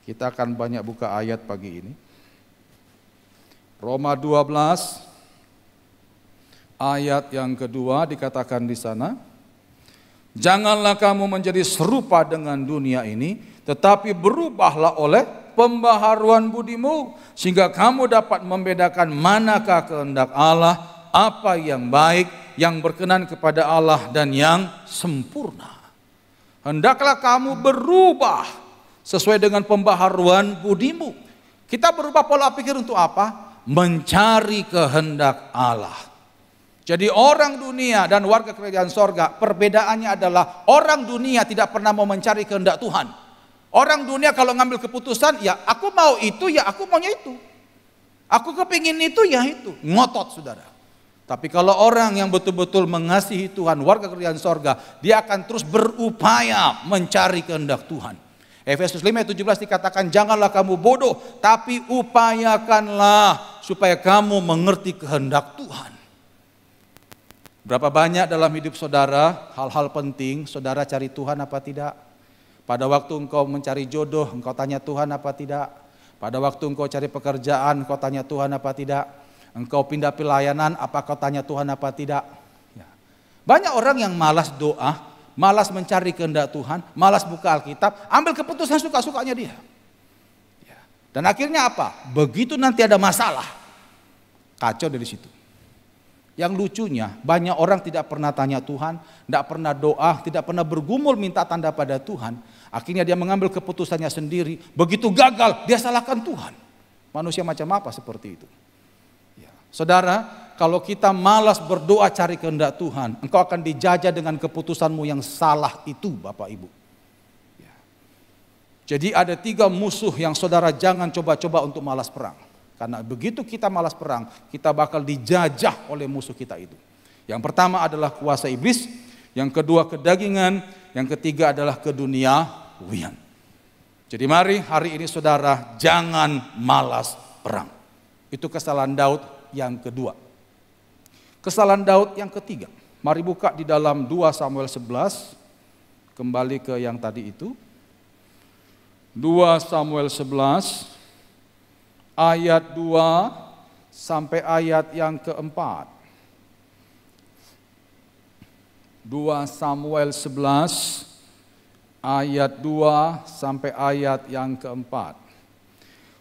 Kita akan banyak buka ayat pagi ini. Roma 12 ayat yang kedua dikatakan di sana, janganlah kamu menjadi serupa dengan dunia ini, tetapi berubahlah oleh pembaharuan budimu, sehingga kamu dapat membedakan manakah kehendak Allah, apa yang baik, yang berkenan kepada Allah, dan yang sempurna. Hendaklah kamu berubah sesuai dengan pembaharuan budimu. Kita berubah pola pikir untuk apa? Mencari kehendak Allah. Jadi orang dunia dan warga kerajaan sorga, perbedaannya adalah orang dunia tidak pernah mau mencari kehendak Tuhan. Orang dunia kalau ngambil keputusan, ya aku mau itu, ya aku maunya itu. Aku kepingin itu, ya itu. Ngotot saudara. Tapi kalau orang yang betul-betul mengasihi Tuhan, warga kerajaan sorga, dia akan terus berupaya mencari kehendak Tuhan. Efesus 5 ayat 17 dikatakan, janganlah kamu bodoh, tapi upayakanlah supaya kamu mengerti kehendak Tuhan. Berapa banyak dalam hidup saudara, hal-hal penting, saudara cari Tuhan apa tidak? Pada waktu engkau mencari jodoh, engkau tanya Tuhan apa tidak? Pada waktu engkau cari pekerjaan, engkau tanya Tuhan apa tidak? Engkau pindah pelayanan, apa kau tanya Tuhan apa tidak? Ya. Banyak orang yang malas doa, malas mencari kehendak Tuhan, malas buka Alkitab, ambil keputusan suka-sukanya dia. Ya. Dan akhirnya apa? Begitu nanti ada masalah, kacau dari situ. Yang lucunya, banyak orang tidak pernah tanya Tuhan, tidak pernah doa, tidak pernah bergumul minta tanda pada Tuhan. Akhirnya dia mengambil keputusannya sendiri. Begitu gagal, dia salahkan Tuhan. Manusia macam apa seperti itu? Ya. Saudara, kalau kita malas berdoa cari kehendak Tuhan, engkau akan dijajah dengan keputusanmu yang salah itu, Bapak Ibu. Ya. Jadi ada 3 musuh yang saudara jangan coba-coba untuk malas perang. Karena begitu kita malas perang, kita bakal dijajah oleh musuh kita itu. Yang pertama adalah kuasa iblis, yang kedua kedagingan, yang ketiga adalah keduniawian. Jadi mari hari ini saudara jangan malas perang. Itu kesalahan Daud yang kedua. Kesalahan Daud yang ketiga. Mari buka di dalam 2 Samuel 11, kembali ke yang tadi itu. 2 Samuel 11 ayat 2 sampai ayat yang keempat. 2 Samuel 11 ayat 2 sampai ayat yang keempat.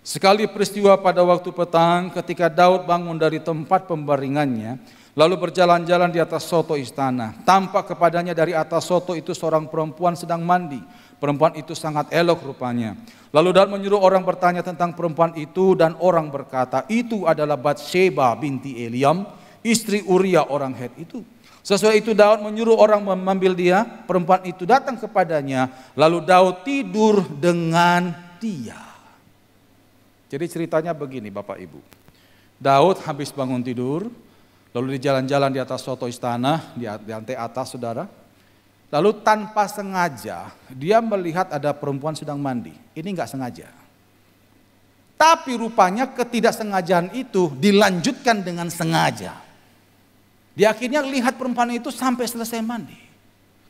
Sekali peristiwa pada waktu petang ketika Daud bangun dari tempat pembaringannya, lalu berjalan-jalan di atas soto istana. Tampak kepadanya dari atas soto itu seorang perempuan sedang mandi. Perempuan itu sangat elok rupanya. Lalu Daud menyuruh orang bertanya tentang perempuan itu, dan orang berkata, itu adalah Batsheba binti Eliam, istri Uria orang Het itu. Sesuai itu Daud menyuruh orang mengambil dia, perempuan itu datang kepadanya, lalu Daud tidur dengan dia. Jadi ceritanya begini Bapak Ibu. Daud habis bangun tidur, lalu di jalan-jalan di atas soto istana, di lantai atas saudara. Lalu tanpa sengaja dia melihat ada perempuan sedang mandi. Ini enggak sengaja. Tapi rupanya ketidaksengajaan itu dilanjutkan dengan sengaja. Dia akhirnya lihat perempuan itu sampai selesai mandi.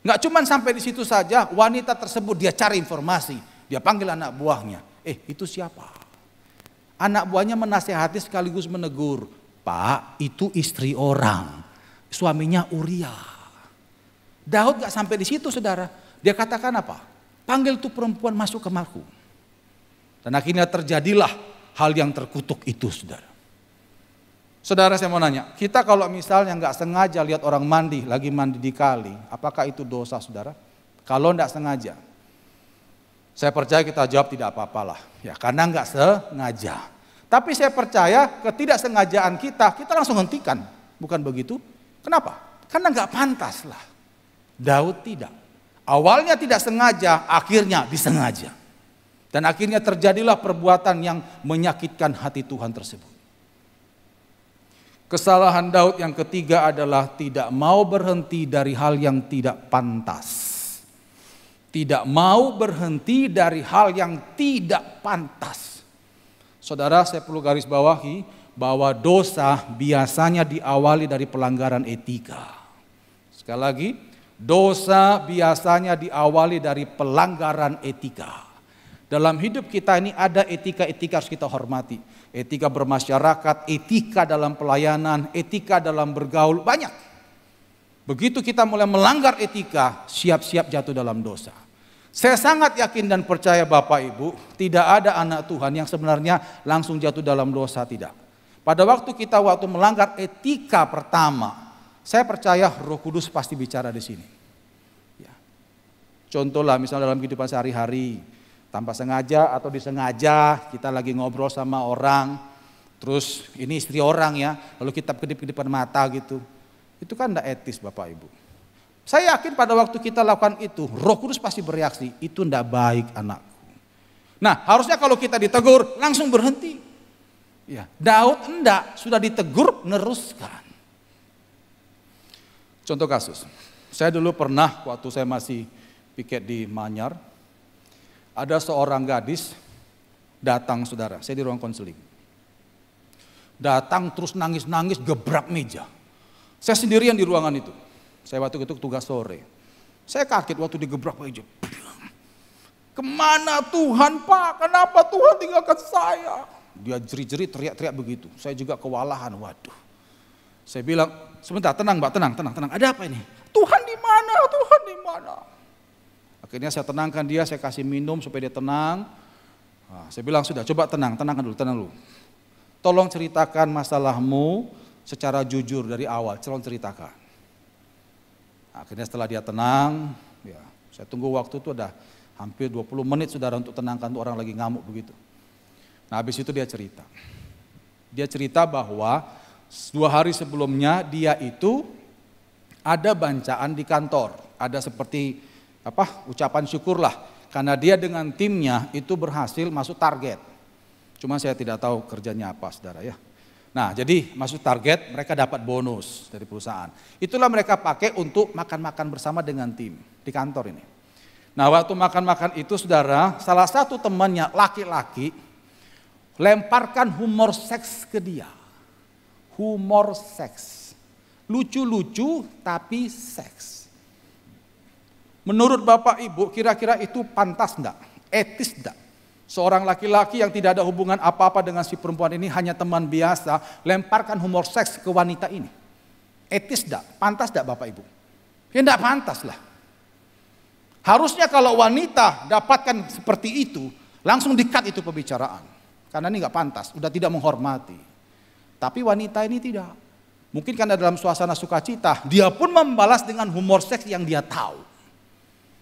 Enggak cuma sampai di situ saja, wanita tersebut dia cari informasi. Dia panggil anak buahnya. Itu siapa? Anak buahnya menasihati sekaligus menegur. Pak, itu istri orang. Suaminya Uria. Daud gak sampai di situ saudara. Dia katakan apa? Panggil tuh perempuan masuk ke kamarku. Dan akhirnya terjadilah hal yang terkutuk itu saudara. Saudara saya mau nanya, kita kalau misalnya gak sengaja lihat orang mandi, lagi mandi di kali, apakah itu dosa saudara? Kalau gak sengaja, saya percaya kita jawab tidak apa-apalah. Ya karena gak sengaja. Tapi saya percaya ketidaksengajaan kita langsung hentikan. Bukan begitu? Kenapa? Karena nggak pantas lah. Daud tidak. Awalnya tidak sengaja, akhirnya disengaja. Dan akhirnya terjadilah perbuatan yang menyakitkan hati Tuhan tersebut. Kesalahan Daud yang ketiga adalah tidak mau berhenti dari hal yang tidak pantas. Tidak mau berhenti dari hal yang tidak pantas. Saudara, saya perlu garis bawahi bahwa dosa biasanya diawali dari pelanggaran etika. Sekali lagi, dosa biasanya diawali dari pelanggaran etika. Dalam hidup kita ini ada etika-etika harus kita hormati. Etika bermasyarakat, etika dalam pelayanan, etika dalam bergaul, banyak. Begitu kita mulai melanggar etika, siap-siap jatuh dalam dosa. Saya sangat yakin dan percaya Bapak Ibu, tidak ada anak Tuhan yang sebenarnya langsung jatuh dalam dosa, tidak. Pada waktu melanggar etika pertama, saya percaya Roh Kudus pasti bicara di sini. Ya. Contohlah misalnya dalam kehidupan sehari-hari, tanpa sengaja atau disengaja kita lagi ngobrol sama orang, terus ini istri orang ya, lalu kita kedip-kedipan mata gitu. Itu kan tidak etis Bapak Ibu. Saya yakin pada waktu kita lakukan itu, Roh Kudus pasti bereaksi, itu tidak baik anakku. Nah, harusnya kalau kita ditegur, langsung berhenti. Ya, Daud enggak, sudah ditegur, neruskan. Contoh kasus, saya dulu pernah waktu saya masih piket di Manyar, ada seorang gadis datang saudara, saya di ruang konseling. Datang terus nangis-nangis, gebrak meja. Saya sendirian di ruangan itu. Saya waktu itu tugas sore. Saya kaget waktu digebrak meja. Kemana Tuhan Pak? Kenapa Tuhan tinggalkan saya? Dia jerit-jerit teriak-teriak begitu. Saya juga kewalahan. Waduh. Saya bilang, sebentar tenang Mbak, tenang. Ada apa ini? Tuhan di mana? Tuhan di mana? Akhirnya saya tenangkan dia, saya kasih minum supaya dia tenang. Nah, saya bilang sudah, coba tenangkan dulu. Tolong ceritakan masalahmu secara jujur dari awal. Tolong ceritakan. Akhirnya setelah dia tenang, ya, saya tunggu waktu itu ada hampir 20 menit saudara untuk tenangkan tuh orang lagi ngamuk begitu. Nah habis itu dia cerita. Dia cerita bahwa 2 hari sebelumnya dia itu ada bancaan di kantor. Ada seperti ucapan syukur lah. Karena dia dengan timnya itu berhasil masuk target. Cuma saya tidak tahu kerjanya apa saudara ya. Nah jadi masuk target mereka dapat bonus dari perusahaan. Itulah mereka pakai untuk makan-makan bersama dengan tim di kantor ini. Nah waktu makan-makan itu saudara, salah satu temannya laki-laki lemparkan humor seks ke dia. Humor seks. Lucu-lucu tapi seks. Menurut Bapak Ibu kira-kira itu pantas enggak? Etis enggak? Seorang laki-laki yang tidak ada hubungan apa-apa dengan si perempuan ini, hanya teman biasa, lemparkan humor seks ke wanita ini. Etis enggak? Pantas enggak Bapak Ibu? Ya enggak pantas lah. Harusnya kalau wanita dapatkan seperti itu, langsung di-cut itu pembicaraan. Karena ini enggak pantas, udah tidak menghormati. Tapi wanita ini tidak. Mungkin karena dalam suasana sukacita, dia pun membalas dengan humor seks yang dia tahu.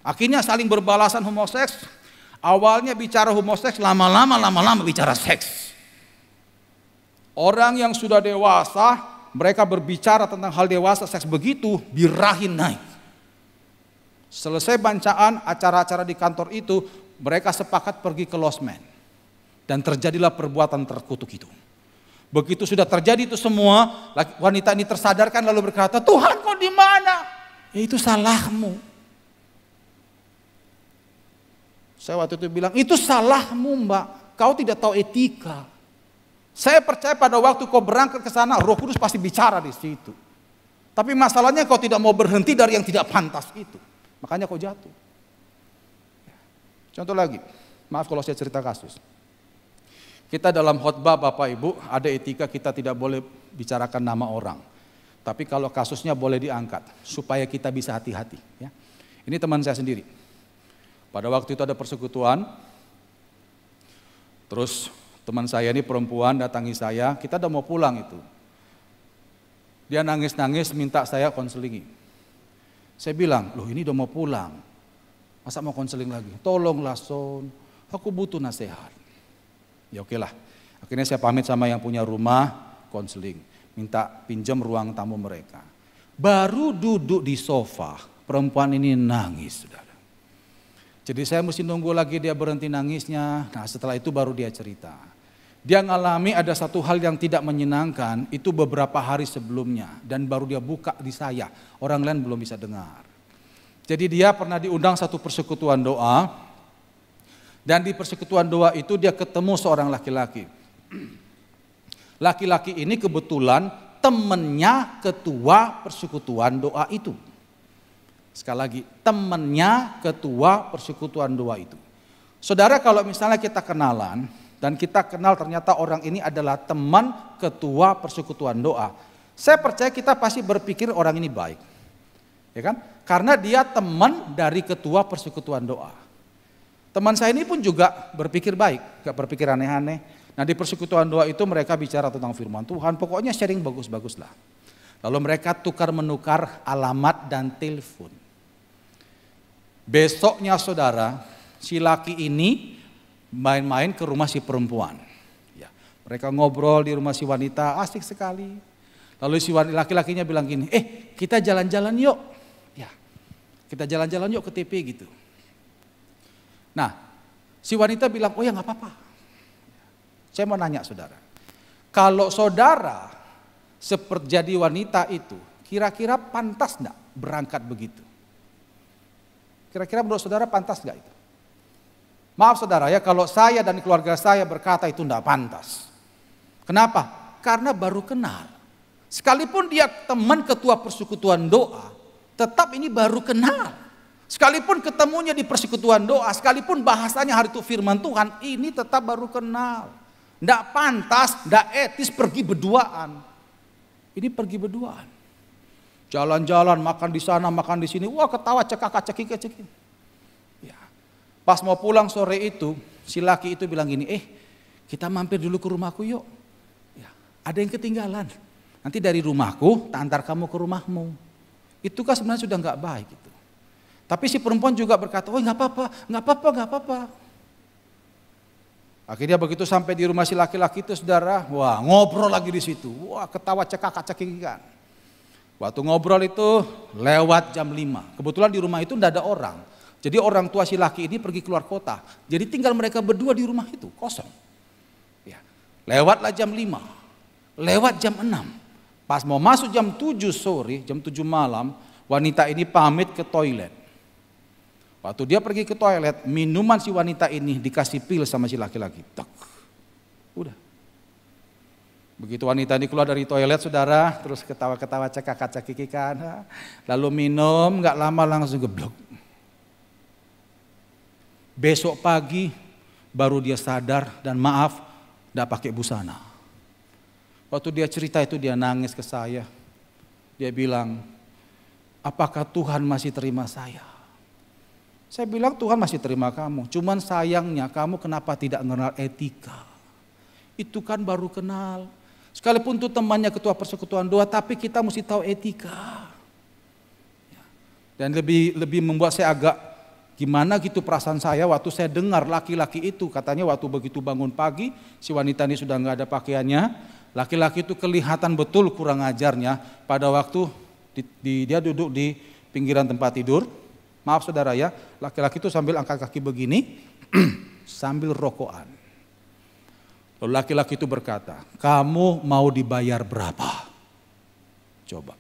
Akhirnya saling berbalasan humor seks. Awalnya bicara homoseks, lama-lama bicara seks. Orang yang sudah dewasa, mereka berbicara tentang hal dewasa, seks begitu, birahi naik. Selesai bancaan acara-acara di kantor itu, mereka sepakat pergi ke losmen. Dan terjadilah perbuatan terkutuk itu. Begitu sudah terjadi itu semua, wanita ini tersadarkan lalu berkata, Tuhan kau di mana? Ya itu salahmu. Saya waktu itu bilang, itu salahmu Mbak, kau tidak tahu etika. Saya percaya pada waktu kau berangkat ke sana, Roh Kudus pasti bicara di situ. Tapi masalahnya kau tidak mau berhenti dari yang tidak pantas itu. Makanya kau jatuh. Contoh lagi, maaf kalau saya cerita kasus. Kita dalam khotbah Bapak Ibu, ada etika kita tidak boleh bicarakan nama orang. Tapi kalau kasusnya boleh diangkat, supaya kita bisa hati-hati. Ya. Ini teman saya sendiri. Pada waktu itu ada persekutuan, terus teman saya ini perempuan datangi saya, kita udah mau pulang itu. Dia nangis-nangis minta saya konselingi. Saya bilang, loh ini udah mau pulang, masa mau konseling lagi? Tolonglah Son, aku butuh nasihat. Ya oke lah, akhirnya saya pamit sama yang punya rumah konseling. minta pinjam ruang tamu mereka. Baru duduk di sofa, perempuan ini nangis, saudara. Jadi saya mesti nunggu lagi dia berhenti nangisnya. Nah setelah itu baru dia cerita. Dia ngalami ada satu hal yang tidak menyenangkan, itu beberapa hari sebelumnya. Dan baru dia buka di saya, orang lain belum bisa dengar. Jadi dia pernah diundang satu persekutuan doa. Dan di persekutuan doa itu dia ketemu seorang laki-laki. Laki-laki ini kebetulan temannya ketua persekutuan doa itu. Sekali lagi, temannya ketua persekutuan doa itu. Saudara, kalau misalnya kita kenalan dan kita kenal ternyata orang ini adalah teman ketua persekutuan doa, saya percaya kita pasti berpikir orang ini baik. Ya kan? Karena dia teman dari ketua persekutuan doa. Teman saya ini pun juga berpikir baik, gak berpikir aneh-aneh. Nah di persekutuan doa itu mereka bicara tentang firman Tuhan, pokoknya sharing bagus-bagus lah. Lalu mereka tukar-menukar alamat dan telepon. Besoknya saudara, si laki ini main-main ke rumah si perempuan. Ya, mereka ngobrol di rumah si wanita, asik sekali. Lalu si laki-lakinya bilang gini, kita jalan-jalan yuk. Ya, kita jalan-jalan yuk ke TP gitu. Nah, si wanita bilang, oh ya gak apa-apa. Saya mau nanya saudara, kalau saudara seperti jadi wanita itu, kira-kira pantas gak berangkat begitu? Kira-kira menurut saudara pantas gak itu? Maaf saudara ya, kalau saya dan keluarga saya berkata itu gak pantas. Kenapa? Karena baru kenal. Sekalipun dia teman ketua persekutuan doa, tetap ini baru kenal. Sekalipun ketemunya di persekutuan doa, sekalipun bahasanya hari itu firman Tuhan, ini tetap baru kenal. Tidak pantas, tidak etis pergi berduaan. Ini pergi berduaan. Jalan-jalan, makan di sana, makan di sini. Wah ketawa cekik. Ya. Pas mau pulang sore itu, si laki itu bilang gini, kita mampir dulu ke rumahku yuk. Ya. Ada yang ketinggalan. Nanti dari rumahku, tak antar kamu ke rumahmu. Itu kan sebenarnya sudah nggak baik itu. Tapi si perempuan juga berkata, oh nggak apa-apa. Akhirnya begitu sampai di rumah si laki-laki itu saudara, wah ngobrol lagi di situ, wah ketawa cekak-cekikan. Waktu ngobrol itu lewat jam 5, kebetulan di rumah itu tidak ada orang. Jadi orang tua si laki ini pergi keluar kota, jadi tinggal mereka berdua di rumah itu, kosong. Ya. Lewatlah jam 5, lewat jam 6, pas mau masuk jam 7 sore, jam 7 malam, wanita ini pamit ke toilet. Waktu dia pergi ke toilet, minuman si wanita ini dikasih pil sama si laki-laki. Tak. Udah. Begitu wanita ini keluar dari toilet saudara, terus ketawa-ketawa cekak-cekikan. Lalu minum, gak lama langsung geblok. Besok pagi baru dia sadar dan maaf, gak pakai busana. Waktu dia cerita itu dia nangis ke saya. Dia bilang, apakah Tuhan masih terima saya? Saya bilang Tuhan masih terima kamu, cuman sayangnya kamu kenapa tidak mengenal etika. Itu kan baru kenal. Sekalipun itu temannya ketua persekutuan doa, tapi kita mesti tahu etika. Dan lebih membuat saya agak gimana gitu perasaan saya waktu saya dengar laki-laki itu. Katanya waktu begitu bangun pagi, si wanita ini sudah nggak ada pakaiannya. Laki-laki itu kelihatan betul kurang ajarnya pada waktu dia duduk di pinggiran tempat tidur. Maaf saudara ya, laki-laki itu sambil angkat kaki begini, sambil rokokan. Lalu laki-laki itu berkata, kamu mau dibayar berapa? Coba.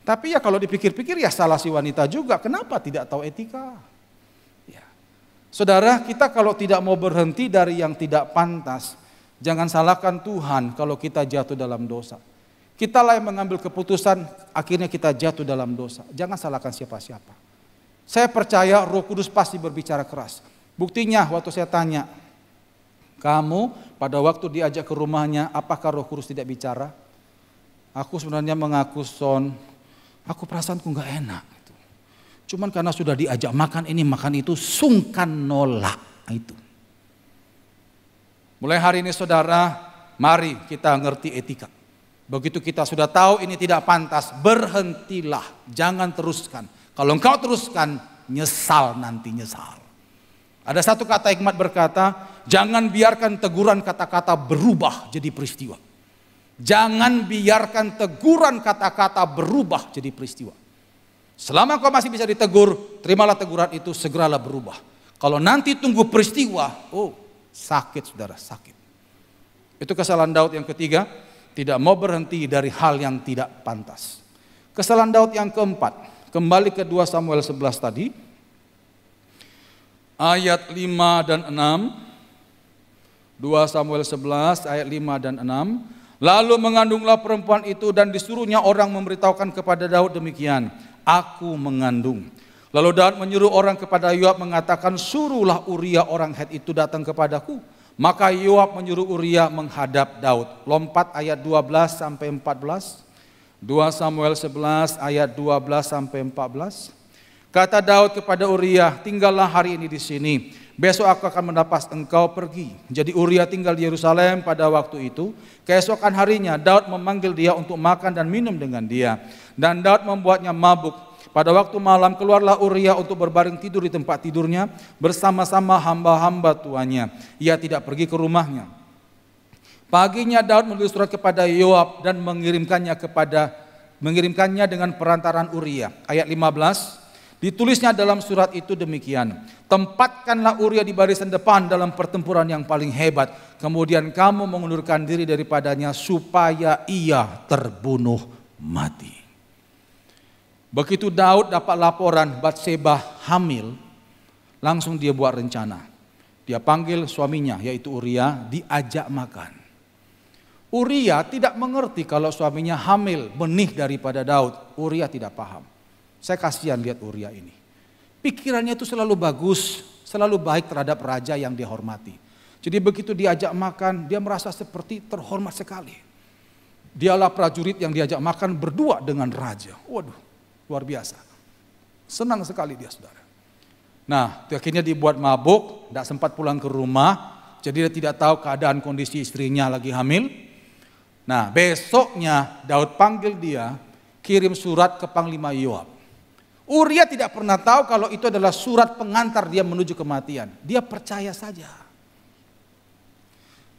Tapi ya kalau dipikir-pikir ya salah si wanita juga, kenapa tidak tahu etika? Ya. Saudara, kita kalau tidak mau berhenti dari yang tidak pantas, jangan salahkan Tuhan kalau kita jatuh dalam dosa. Kitalah yang mengambil keputusan, akhirnya kita jatuh dalam dosa. Jangan salahkan siapa-siapa. Saya percaya Roh Kudus pasti berbicara keras. Buktinya waktu saya tanya, kamu pada waktu diajak ke rumahnya, apakah Roh Kudus tidak bicara? Aku sebenarnya mengaku aku perasaanku gak enak. Cuman karena sudah diajak makan ini makan itu, sungkan nolak itu. Mulai hari ini saudara, mari kita ngerti etika. Begitu kita sudah tahu ini tidak pantas, berhentilah, jangan teruskan. Kalau engkau teruskan, nyesal nanti nyesal. Ada satu kata hikmat berkata, jangan biarkan teguran kata-kata berubah jadi peristiwa. Jangan biarkan teguran kata-kata berubah jadi peristiwa. Selama kau masih bisa ditegur, terimalah teguran itu, segeralah berubah. Kalau nanti tunggu peristiwa, oh sakit saudara, sakit. Itu kesalahan Daud yang ketiga, tidak mau berhenti dari hal yang tidak pantas. Kesalahan Daud yang keempat, kembali ke 2 Samuel 11 tadi, ayat 5 dan 6. 2 Samuel 11 ayat 5 dan 6. Lalu mengandunglah perempuan itu dan disuruhnya orang memberitahukan kepada Daud demikian, aku mengandung. Lalu Daud menyuruh orang kepada Yoab mengatakan, suruhlah Uria orang Het itu datang kepadaku. Maka Yoab menyuruh Uria menghadap Daud. Lompat ayat 12 sampai 14. 2 Samuel 11 ayat 12 sampai 14. Kata Daud kepada Uria, tinggallah hari ini di sini. Besok aku akan mendapat engkau pergi. Jadi Uria tinggal di Yerusalem pada waktu itu. Keesokan harinya Daud memanggil dia untuk makan dan minum dengan dia. Dan Daud membuatnya mabuk. Pada waktu malam keluarlah Uria untuk berbaring tidur di tempat tidurnya bersama-sama hamba-hamba tuannya. Ia tidak pergi ke rumahnya. Paginya Daud menulis surat kepada Yoab dan mengirimkannya dengan perantaran Uria. Ayat 15. Ditulisnya dalam surat itu demikian, tempatkanlah Uria di barisan depan dalam pertempuran yang paling hebat. Kemudian kamu mengundurkan diri daripadanya supaya ia terbunuh mati. Begitu Daud dapat laporan Batseba hamil, langsung dia buat rencana. Dia panggil suaminya yaitu Uria, diajak makan. Uria tidak mengerti kalau suaminya hamil benih daripada Daud. Uria tidak paham. Saya kasihan lihat Uria ini. Pikirannya itu selalu bagus, selalu baik terhadap raja yang dia hormati. Jadi begitu diajak makan, dia merasa seperti terhormat sekali. Dialah prajurit yang diajak makan berdua dengan raja. Waduh, luar biasa. Senang sekali dia, saudara. Nah, akhirnya dibuat mabuk, tidak sempat pulang ke rumah. Jadi dia tidak tahu keadaan kondisi istrinya lagi hamil. Nah, besoknya Daud panggil dia, kirim surat ke Panglima Yoab. Uria tidak pernah tahu kalau itu adalah surat pengantar dia menuju kematian. Dia percaya saja.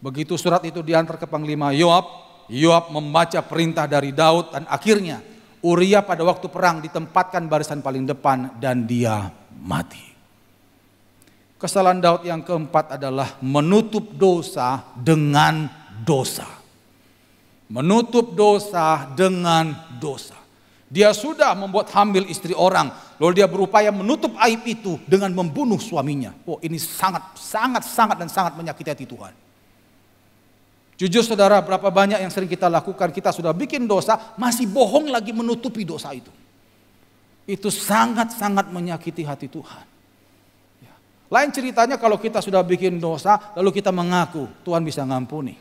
Begitu surat itu diantar ke Panglima Yoab, Yoab membaca perintah dari Daud dan akhirnya Uria pada waktu perang ditempatkan barisan paling depan dan dia mati. Kesalahan Daud yang keempat adalah menutup dosa dengan dosa. Menutup dosa dengan dosa. Dia sudah membuat hamil istri orang, lalu dia berupaya menutup aib itu dengan membunuh suaminya. Oh, ini sangat menyakiti hati Tuhan. Jujur saudara, berapa banyak yang sering kita lakukan, kita sudah bikin dosa, masih bohong lagi menutupi dosa itu. Itu sangat menyakiti hati Tuhan. Lain ceritanya kalau kita sudah bikin dosa, lalu kita mengaku Tuhan bisa ngampuni.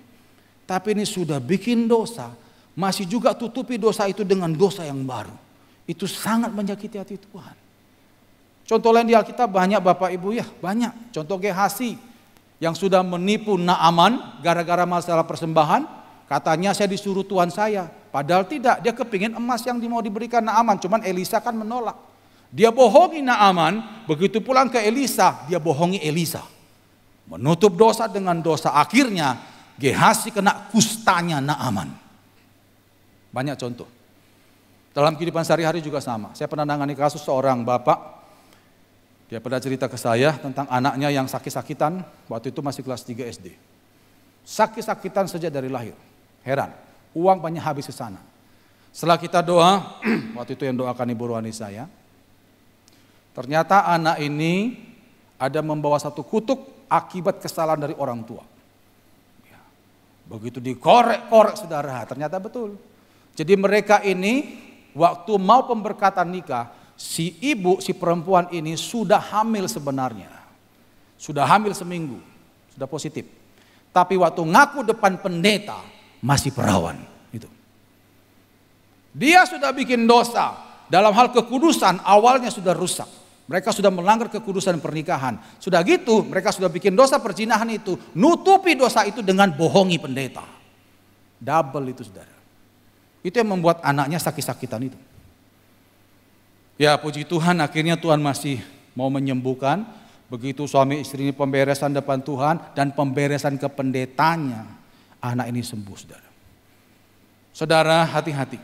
Tapi ini sudah bikin dosa, masih juga tutupi dosa itu dengan dosa yang baru. Itu sangat menyakiti hati Tuhan. Contoh lain di Alkitab banyak Bapak Ibu ya, banyak. Contoh Gehasi yang sudah menipu Naaman gara-gara masalah persembahan. Katanya saya disuruh Tuhan saya. Padahal tidak, dia kepingin emas yang mau diberikan Naaman. Cuman Elisa kan menolak. Dia bohongi Naaman, begitu pulang ke Elisa, dia bohongi Elisa. Menutup dosa dengan dosa, akhirnya Gehasi kena kustanya Naaman. Banyak contoh. Dalam kehidupan sehari-hari juga sama. Saya pernah nangani kasus seorang bapak. Dia pernah cerita ke saya tentang anaknya yang sakit-sakitan. Waktu itu masih kelas 3 SD. Sakit-sakitan sejak dari lahir. Heran. Uang banyak habis ke sana. Setelah kita doa, waktu itu yang doakan Ibu Rohani saya. Ternyata anak ini ada membawa satu kutuk akibat kesalahan dari orang tua. Begitu dikorek-korek saudara, ternyata betul. Jadi mereka ini waktu mau pemberkatan nikah, si ibu, si perempuan ini sudah hamil sebenarnya. Sudah hamil seminggu, sudah positif. Tapi waktu ngaku depan pendeta, masih perawan. Itu. Dia sudah bikin dosa, dalam hal kekudusan awalnya sudah rusak. Mereka sudah melanggar kekudusan pernikahan. Sudah gitu, mereka sudah bikin dosa perzinahan itu, nutupi dosa itu dengan bohongi pendeta. Double itu saudara. Itu yang membuat anaknya sakit-sakitan itu. Ya puji Tuhan, akhirnya Tuhan masih mau menyembuhkan. Begitu suami istri ini pemberesan depan Tuhan dan pemberesan ke pendetanya, anak ini sembuh saudara. Saudara, hati-hati.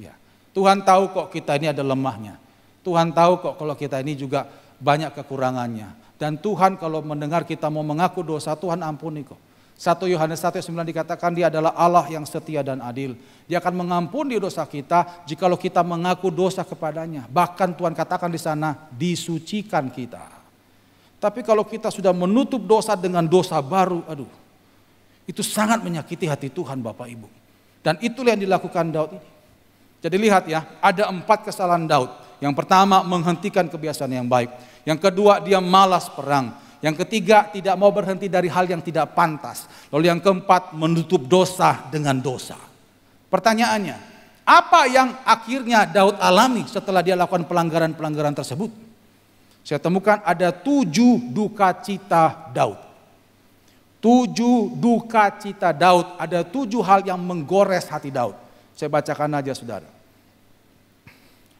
Ya. Tuhan tahu kok kita ini ada lemahnya. Tuhan tahu kok kalau kita ini juga banyak kekurangannya. Dan Tuhan kalau mendengar kita mau mengaku dosa, Tuhan ampuni kok. 1 Yohanes 1:9 dikatakan dia adalah Allah yang setia dan adil. Dia akan mengampuni dosa kita jikalau kita mengaku dosa kepadanya. Bahkan Tuhan katakan di sana, disucikan kita. Tapi kalau kita sudah menutup dosa dengan dosa baru, itu sangat menyakiti hati Tuhan Bapak Ibu. Dan itulah yang dilakukan Daud ini. Jadi lihat ya, ada 4 kesalahan Daud. Yang pertama, menghentikan kebiasaan yang baik. Yang kedua, dia malas perang. Yang ketiga, tidak mau berhenti dari hal yang tidak pantas. Lalu yang keempat, menutup dosa dengan dosa. Pertanyaannya, apa yang akhirnya Daud alami setelah dia lakukan pelanggaran-pelanggaran tersebut? Saya temukan ada 7 duka cita Daud. 7 duka cita Daud, ada 7 hal yang menggores hati Daud. Saya bacakan aja saudara.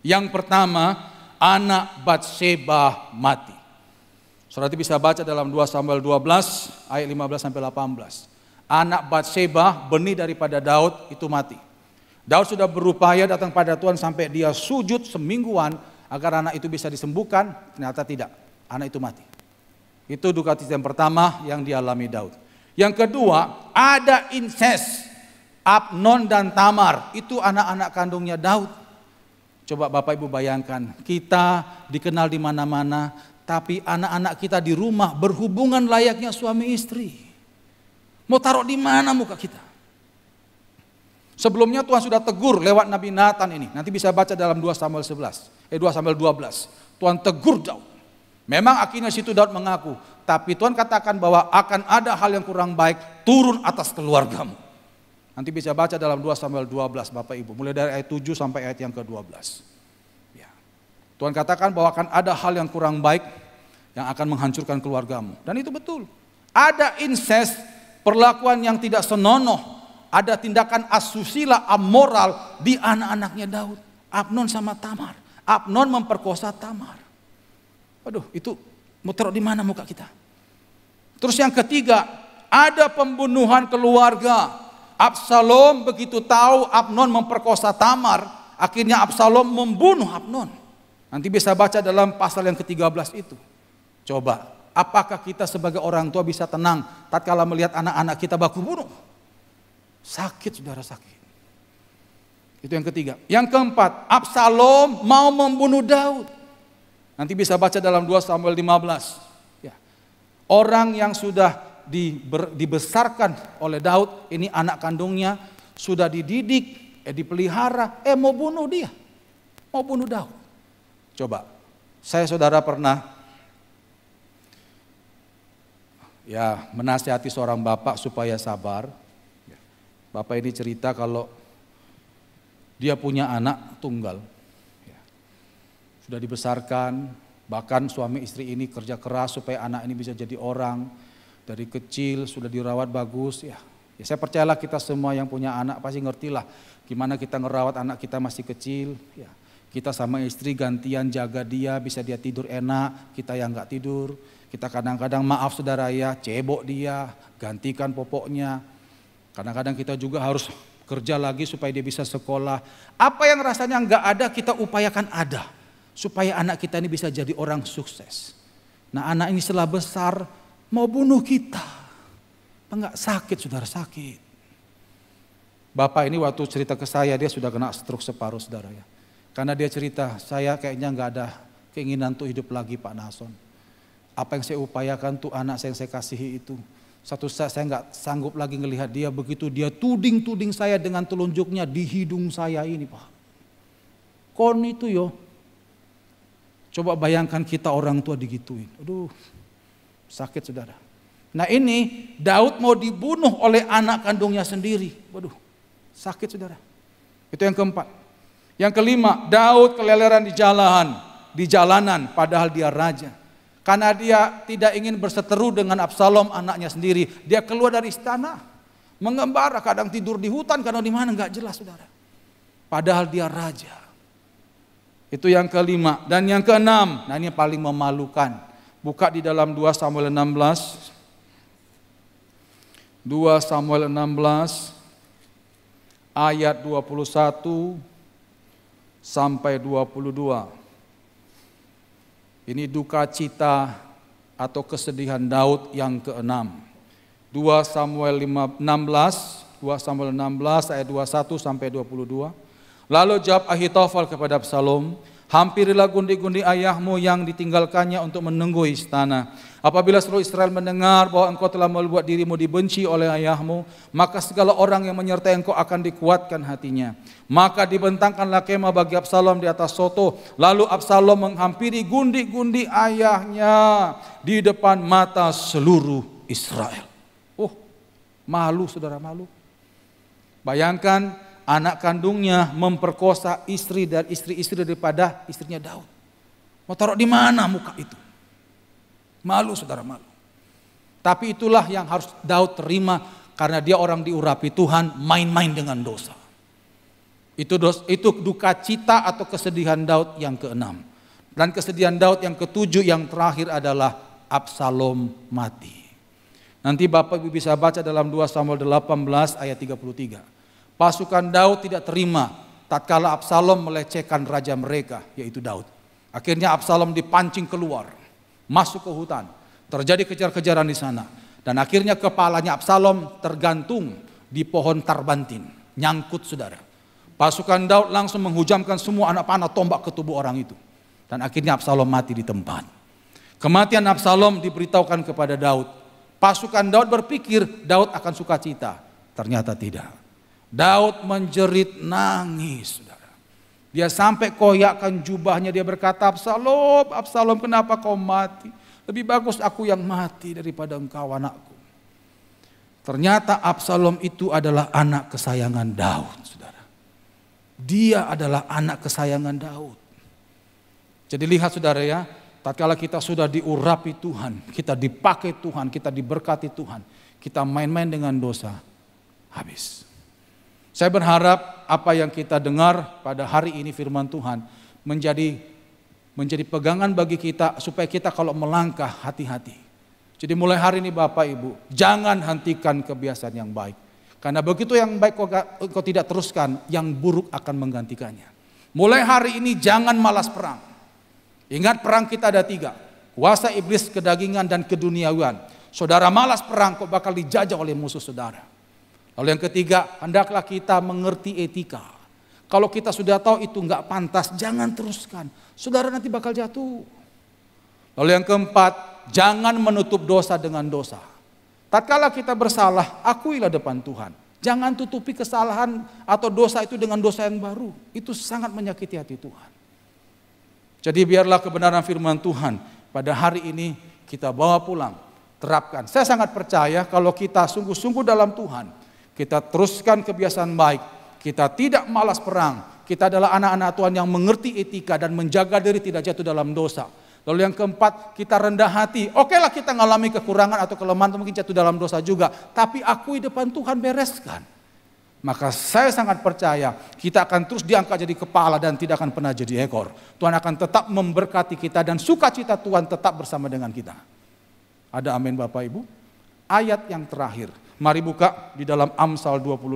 Yang pertama, anak Batseba mati. Saudara bisa baca dalam 2 Samuel 12 ayat 15 sampai 18. Anak Batseba, benih daripada Daud itu mati. Daud sudah berupaya datang pada Tuhan sampai dia sujud semingguan agar anak itu bisa disembuhkan, ternyata tidak. Anak itu mati. Itu duka cita yang pertama yang dialami Daud. Yang kedua, ada inses. Amnon dan Tamar, itu anak-anak kandungnya Daud. Coba Bapak Ibu bayangkan, kita dikenal di mana-mana, tapi anak-anak kita di rumah berhubungan layaknya suami istri. Mau taruh di mana muka kita? Sebelumnya Tuhan sudah tegur lewat Nabi Nathan ini. Nanti bisa baca dalam 2 Samuel 12. 2 Samuel 12. Tuhan tegur Daud. Memang akhirnya situ Daud mengaku, tapi Tuhan katakan bahwa akan ada hal yang kurang baik turun atas keluargamu. Nanti bisa baca dalam 2 Samuel 12 Bapak Ibu, mulai dari ayat 7 sampai ayat yang ke-12. Ya. Tuhan katakan bahwa akan ada hal yang kurang baik yang akan menghancurkan keluargamu. Dan itu betul. Ada inses, perlakuan yang tidak senonoh, ada tindakan asusila, amoral di anak-anaknya Daud. Amnon sama Tamar. Amnon memperkosa Tamar. Aduh, itu mau taruh di mana muka kita? Terus yang ketiga, ada pembunuhan keluarga. Absalom begitu tahu Amnon memperkosa Tamar, akhirnya Absalom membunuh Amnon. Nanti bisa baca dalam pasal yang ke-13 itu. Coba, apakah kita sebagai orang tua bisa tenang tatkala melihat anak-anak kita baku bunuh? Sakit, saudara, sakit. Itu yang ketiga. Yang keempat, Absalom mau membunuh Daud. Nanti bisa baca dalam 2 Samuel 15. Ya. Orang yang sudah dibesarkan oleh Daud, ini anak kandungnya, sudah dididik, dipelihara, mau bunuh dia. Mau bunuh Daud. Coba, saya saudara pernah menasihati seorang bapak supaya sabar. Bapak ini cerita kalau dia punya anak tunggal. Sudah dibesarkan, bahkan suami istri ini kerja keras supaya anak ini bisa jadi orang. Dari kecil sudah dirawat bagus. Ya saya percayalah kita semua yang punya anak pasti ngertilah gimana kita ngerawat anak kita masih kecil. Ya, kita sama istri gantian jaga dia, bisa dia tidur enak, kita yang nggak tidur. Kita kadang-kadang maaf saudara ya, cebok dia, gantikan popoknya. Kadang-kadang kita juga harus kerja lagi supaya dia bisa sekolah. Apa yang rasanya nggak ada kita upayakan ada, supaya anak kita ini bisa jadi orang sukses. Nah anak ini setelah besar mau bunuh kita. Enggak, sakit saudara, sakit. Bapak ini waktu cerita ke saya, dia sudah kena stroke separuh saudara ya. Karena dia cerita, saya kayaknya enggak ada keinginan untuk hidup lagi Pak Nason. Apa yang saya upayakan tuh anak yang saya kasihi itu. Satu saat saya enggak sanggup lagi ngelihat dia, begitu dia tuding-tuding saya dengan telunjuknya di hidung saya ini Pak. Kon itu yo. Coba bayangkan kita orang tua digituin. Aduh. Sakit saudara. Nah ini Daud mau dibunuh oleh anak kandungnya sendiri. Waduh, sakit saudara. Itu yang keempat. Yang kelima, Daud keleleran di jalanan padahal dia raja. Karena dia tidak ingin berseteru dengan Absalom anaknya sendiri. Dia keluar dari istana, mengembara, kadang tidur di hutan, kadang di mana nggak jelas saudara. Padahal dia raja. Itu yang kelima. Dan yang keenam, nah ini yang paling memalukan. Buka di dalam 2 Samuel 16. 2 Samuel 16 ayat 21 sampai 22. Ini duka cita atau kesedihan Daud yang ke-6. 2 Samuel 16 ayat 21 sampai 22. Lalu jawab Ahitofel kepada Absalom, hampirilah gundi-gundi ayahmu yang ditinggalkannya untuk menunggu istana. Apabila seluruh Israel mendengar bahwa engkau telah membuat dirimu dibenci oleh ayahmu, maka segala orang yang menyertai engkau akan dikuatkan hatinya. Maka dibentangkanlah kemah bagi Absalom di atas soto. Lalu Absalom menghampiri gundi-gundi ayahnya di depan mata seluruh Israel. Oh, malu saudara, malu. Bayangkan anak kandungnya memperkosa istri dan istri-istri daripada istrinya Daud. Mau taruh di mana muka itu? Malu saudara, malu. Tapi itulah yang harus Daud terima karena dia orang diurapi Tuhan, main-main dengan dosa. Itu duka cita atau kesedihan Daud yang ke-6. Dan kesedihan Daud yang ke-7 yang terakhir adalah Absalom mati. Nanti Bapak Ibu bisa baca dalam 2 Samuel 18 ayat 33. Pasukan Daud tidak terima tatkala Absalom melecehkan raja mereka, yaitu Daud. Akhirnya Absalom dipancing keluar, masuk ke hutan. Terjadi kejar-kejaran di sana. Dan akhirnya kepalanya Absalom tergantung di pohon tarbantin, nyangkut saudara. Pasukan Daud langsung menghujamkan semua anak panah tombak ke tubuh orang itu. Dan akhirnya Absalom mati di tempat. Kematian Absalom diberitahukan kepada Daud. Pasukan Daud berpikir Daud akan sukacita. Ternyata tidak. Daud menjerit nangis, saudara. Dia sampai koyakkan jubahnya, dia berkata, Absalom, Absalom, kenapa kau mati? Lebih bagus aku yang mati daripada engkau, anakku. Ternyata Absalom itu adalah anak kesayangan Daud, saudara. Dia adalah anak kesayangan Daud. Jadi lihat saudara ya, tatkala kita sudah diurapi Tuhan, kita dipakai Tuhan, kita diberkati Tuhan, kita main-main dengan dosa, habis. Saya berharap apa yang kita dengar pada hari ini firman Tuhan menjadi pegangan bagi kita supaya kita kalau melangkah hati-hati. Jadi mulai hari ini Bapak Ibu, jangan hentikan kebiasaan yang baik. Karena begitu yang baik kau tidak teruskan, yang buruk akan menggantikannya. Mulai hari ini jangan malas perang. Ingat perang kita ada 3. Kuasa iblis, kedagingan, dan keduniawian. Saudara malas perang, kau bakal dijajah oleh musuh saudara. Lalu yang ketiga, hendaklah kita mengerti etika. Kalau kita sudah tahu itu enggak pantas, jangan teruskan. Saudara nanti bakal jatuh. Lalu yang keempat, jangan menutup dosa dengan dosa. Tatkala kita bersalah, akuilah depan Tuhan. Jangan tutupi kesalahan atau dosa itu dengan dosa yang baru. Itu sangat menyakiti hati Tuhan. Jadi biarlah kebenaran firman Tuhan pada hari ini kita bawa pulang, terapkan. Saya sangat percaya kalau kita sungguh-sungguh dalam Tuhan, kita teruskan kebiasaan baik, kita tidak malas perang, kita adalah anak-anak Tuhan yang mengerti etika dan menjaga diri tidak jatuh dalam dosa. Lalu yang keempat, kita rendah hati. Okelah kita mengalami kekurangan atau kelemahan, mungkin jatuh dalam dosa juga. Tapi akui depan Tuhan, bereskan. Maka saya sangat percaya kita akan terus diangkat jadi kepala dan tidak akan pernah jadi ekor. Tuhan akan tetap memberkati kita dan sukacita Tuhan tetap bersama dengan kita. Ada amin Bapak Ibu? Ayat yang terakhir. Mari buka di dalam Amsal 25.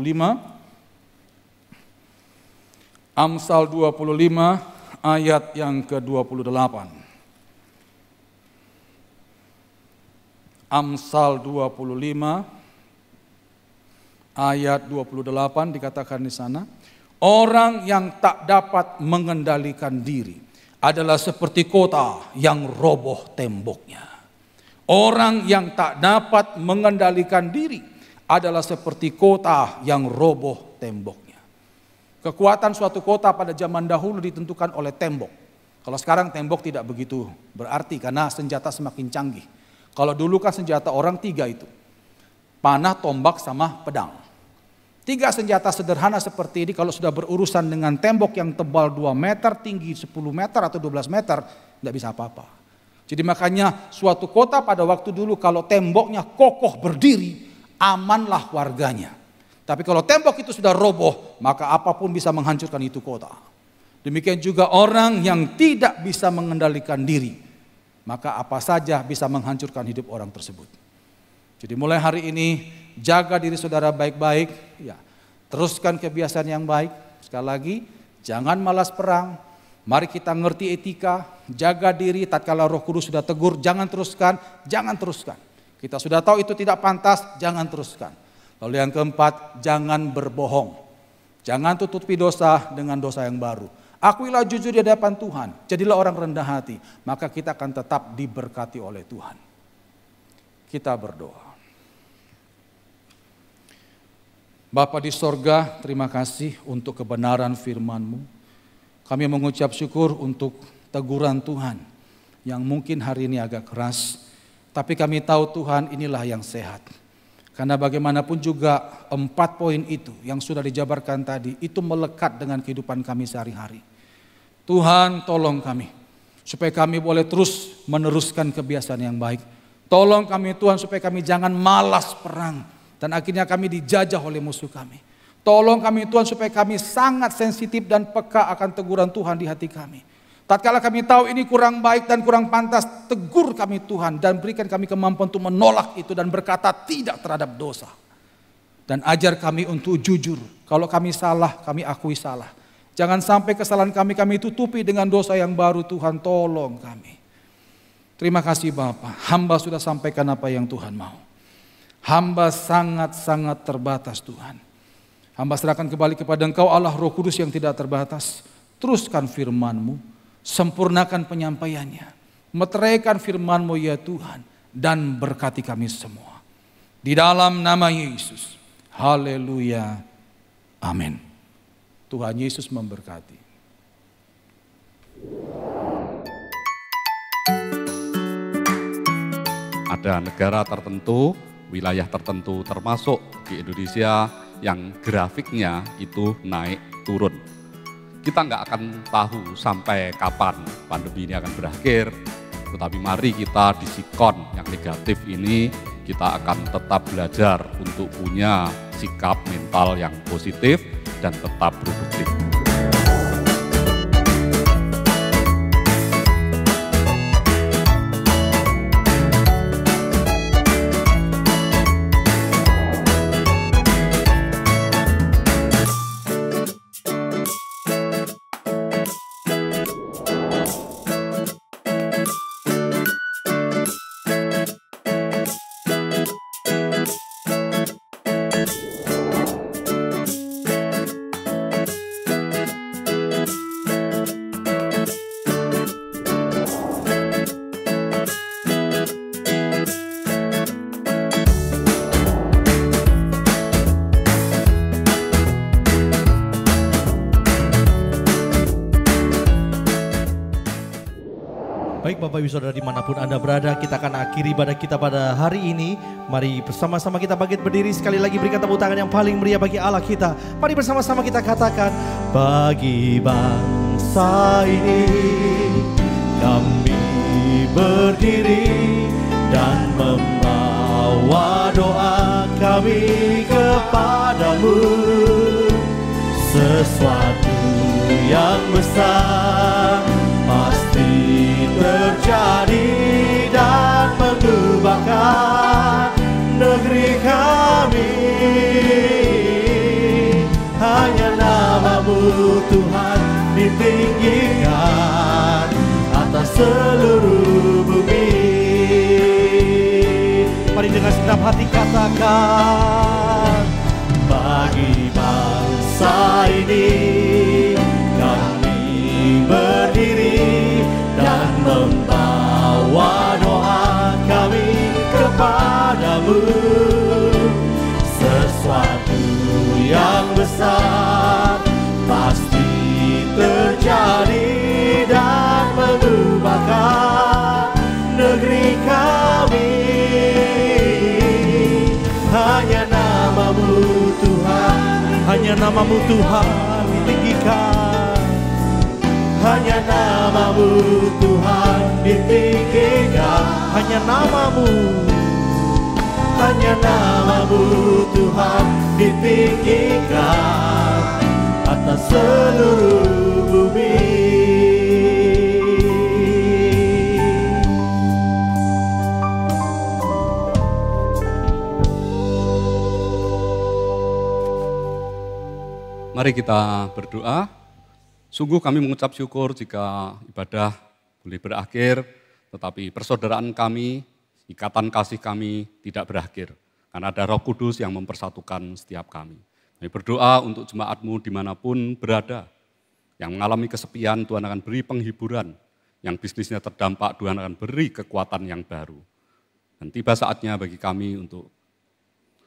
Amsal 25 ayat yang ke-28. Amsal 25 ayat 28 dikatakan di sana, orang yang tak dapat mengendalikan diri adalah seperti kota yang roboh temboknya. Orang yang tak dapat mengendalikan diri adalah seperti kota yang roboh temboknya. Kekuatan suatu kota pada zaman dahulu ditentukan oleh tembok. Kalau sekarang tembok tidak begitu berarti karena senjata semakin canggih. Kalau dulu kan senjata orang 3 itu. Panah, tombak, sama pedang. 3 senjata sederhana seperti ini kalau sudah berurusan dengan tembok yang tebal 2 meter, tinggi 10 meter atau 12 meter, tidak bisa apa-apa. Jadi makanya suatu kota pada waktu dulu kalau temboknya kokoh berdiri, amanlah warganya. Tapi kalau tembok itu sudah roboh, maka apapun bisa menghancurkan itu kota. Demikian juga orang yang tidak bisa mengendalikan diri, maka apa saja bisa menghancurkan hidup orang tersebut. Jadi mulai hari ini jaga diri saudara baik-baik, ya. teruskan kebiasaan yang baik. Sekali lagi, jangan malas perang. Mari kita ngerti etika, jaga diri. Tatkala Roh Kudus sudah tegur, jangan teruskan, jangan teruskan. Kita sudah tahu itu tidak pantas, jangan teruskan. Lalu yang keempat, jangan berbohong. Jangan tutupi dosa dengan dosa yang baru. Akuilah jujur di hadapan Tuhan, jadilah orang rendah hati, maka kita akan tetap diberkati oleh Tuhan. Kita berdoa. Bapa di sorga, terima kasih untuk kebenaran firman-Mu. Kami mengucap syukur untuk teguran Tuhan yang mungkin hari ini agak keras. Tapi kami tahu Tuhan inilah yang sehat. Karena bagaimanapun juga 4 poin itu yang sudah dijabarkan tadi, itu melekat dengan kehidupan kami sehari-hari. Tuhan tolong kami, supaya kami boleh terus meneruskan kebiasaan yang baik. Tolong kami Tuhan supaya kami jangan malas perang. Dan akhirnya kami dijajah oleh musuh kami. Tolong kami Tuhan supaya kami sangat sensitif dan peka akan teguran Tuhan di hati kami. Tatkala kami tahu ini kurang baik dan kurang pantas, tegur kami Tuhan dan berikan kami kemampuan untuk menolak itu dan berkata tidak terhadap dosa. Dan ajar kami untuk jujur. Kalau kami salah, kami akui salah. Jangan sampai kesalahan kami tutupi dengan dosa yang baru. Tuhan tolong kami. Terima kasih Bapak. Hamba sudah sampaikan apa yang Tuhan mau. Hamba sangat-sangat terbatas Tuhan. Hamba serahkan kembali kepada Engkau Allah Roh Kudus yang tidak terbatas. Teruskan firman-Mu, sempurnakan penyampaiannya. Meteraikan firman-Mu ya Tuhan, dan berkati kami semua. Di dalam nama Yesus. Haleluya. Amin. Tuhan Yesus memberkati. Ada negara tertentu, wilayah tertentu termasuk di Indonesia yang grafiknya itu naik turun. Kita nggak akan tahu sampai kapan pandemi ini akan berakhir, tetapi mari kita di sikon yang negatif ini, kita akan tetap belajar untuk punya sikap mental yang positif dan tetap produktif. Baik Bapak Ibu Saudara dimanapun Anda berada, kita akan akhiri ibadah kita pada hari ini. Mari bersama-sama kita bangkit berdiri, sekali lagi berikan tepuk tangan yang paling meriah bagi Allah kita. Mari bersama-sama kita katakan, bagi bangsa ini kami berdiri dan membawa doa kami kepadamu. Sesuatu yang besar pasti terjadi dan mengubahkan negeri kami. Hanya nama-Mu Tuhan ditinggikan atas seluruh bumi. Mari dengan segenap hati katakan, bagi bangsa ini kami berdiri dan membawa doa kami kepadamu. Sesuatu yang besar pasti terjadi dan mengubahkan negeri kami. Hanya nama-Mu Tuhan, hanya nama-Mu Tuhan ditinggikan. Hanya nama-Mu Tuhan ditinggikan. Hanya nama-Mu, hanya nama-Mu Tuhan ditinggikan atas seluruh bumi. Mari kita berdoa. Sungguh kami mengucap syukur jika ibadah boleh berakhir, tetapi persaudaraan kami, ikatan kasih kami tidak berakhir. Karena ada Roh Kudus yang mempersatukan setiap kami. Kami berdoa untuk jemaatmu dimanapun berada. Yang mengalami kesepian, Tuhan akan beri penghiburan. Yang bisnisnya terdampak, Tuhan akan beri kekuatan yang baru. Dan tiba saatnya bagi kami untuk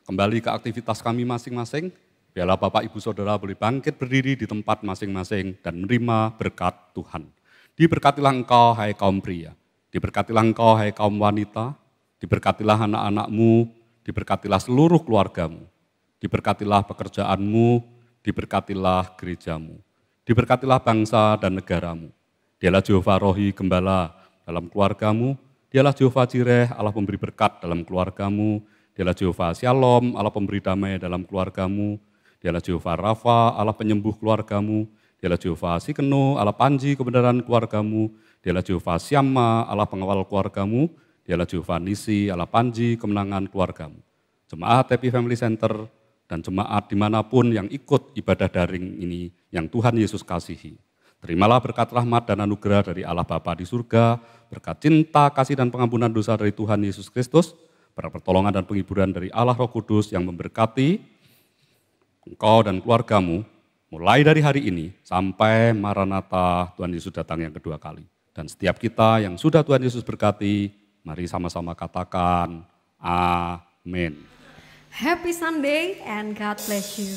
kembali ke aktivitas kami masing-masing. Biarlah Bapak, Ibu, Saudara boleh bangkit berdiri di tempat masing-masing dan menerima berkat Tuhan. Diberkatilah engkau, hai kaum pria. Diberkatilah engkau, hai kaum wanita. Diberkatilah anak-anakmu. Diberkatilah seluruh keluargamu. Diberkatilah pekerjaanmu. Diberkatilah gerejamu. Diberkatilah bangsa dan negaramu. Dialah Jehovah Rohi Gembala dalam keluargamu. Dialah Jehovah Jireh, Allah pemberi berkat dalam keluargamu. Dialah Jehovah Shalom, Allah pemberi damai dalam keluargamu. Dialah Jehovah Rafa, Allah penyembuh keluargamu. Dialah Jehovah Sikeno, Allah panji kebenaran keluargamu. Dialah Jehovah Syama, Allah pengawal keluargamu. Dialah Jehovah Nisi, Allah panji kemenangan keluargamu. Jemaat Happy Family Center dan jemaat dimanapun yang ikut ibadah daring ini yang Tuhan Yesus kasihi. Terimalah berkat rahmat dan anugerah dari Allah Bapa di surga, berkat cinta, kasih dan pengampunan dosa dari Tuhan Yesus Kristus, pertolongan dan penghiburan dari Allah Roh Kudus yang memberkati engkau dan keluargamu, mulai dari hari ini sampai Maranatha Tuhan Yesus datang yang kedua kali. Dan setiap kita yang sudah Tuhan Yesus berkati, mari sama-sama katakan, amin. Happy Sunday and God bless you.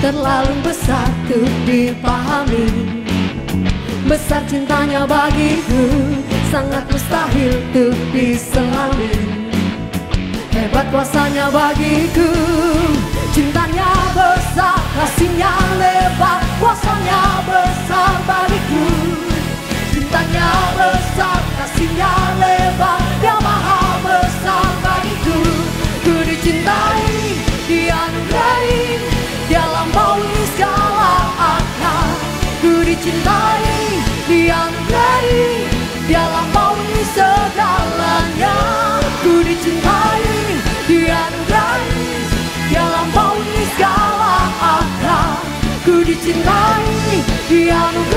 Terlalu besar untuk dipahami, besar cintanya bagiku, sangat mustahil untuk diselami. Hebat kuasanya bagiku, cintanya besar, kasihnya lebar, kuasanya besar bagiku. Cintanya besar, kasihnya lebar, dia maha besar bagiku. Ku dicintai, dianugerahi, dia lampaui segala akal. Ku dicintai, dianugerahi, dia lampaui segalanya. Ku dicintai, dianugerahi, dia lampaui segala akal. Ku dicintai, dianugerahi.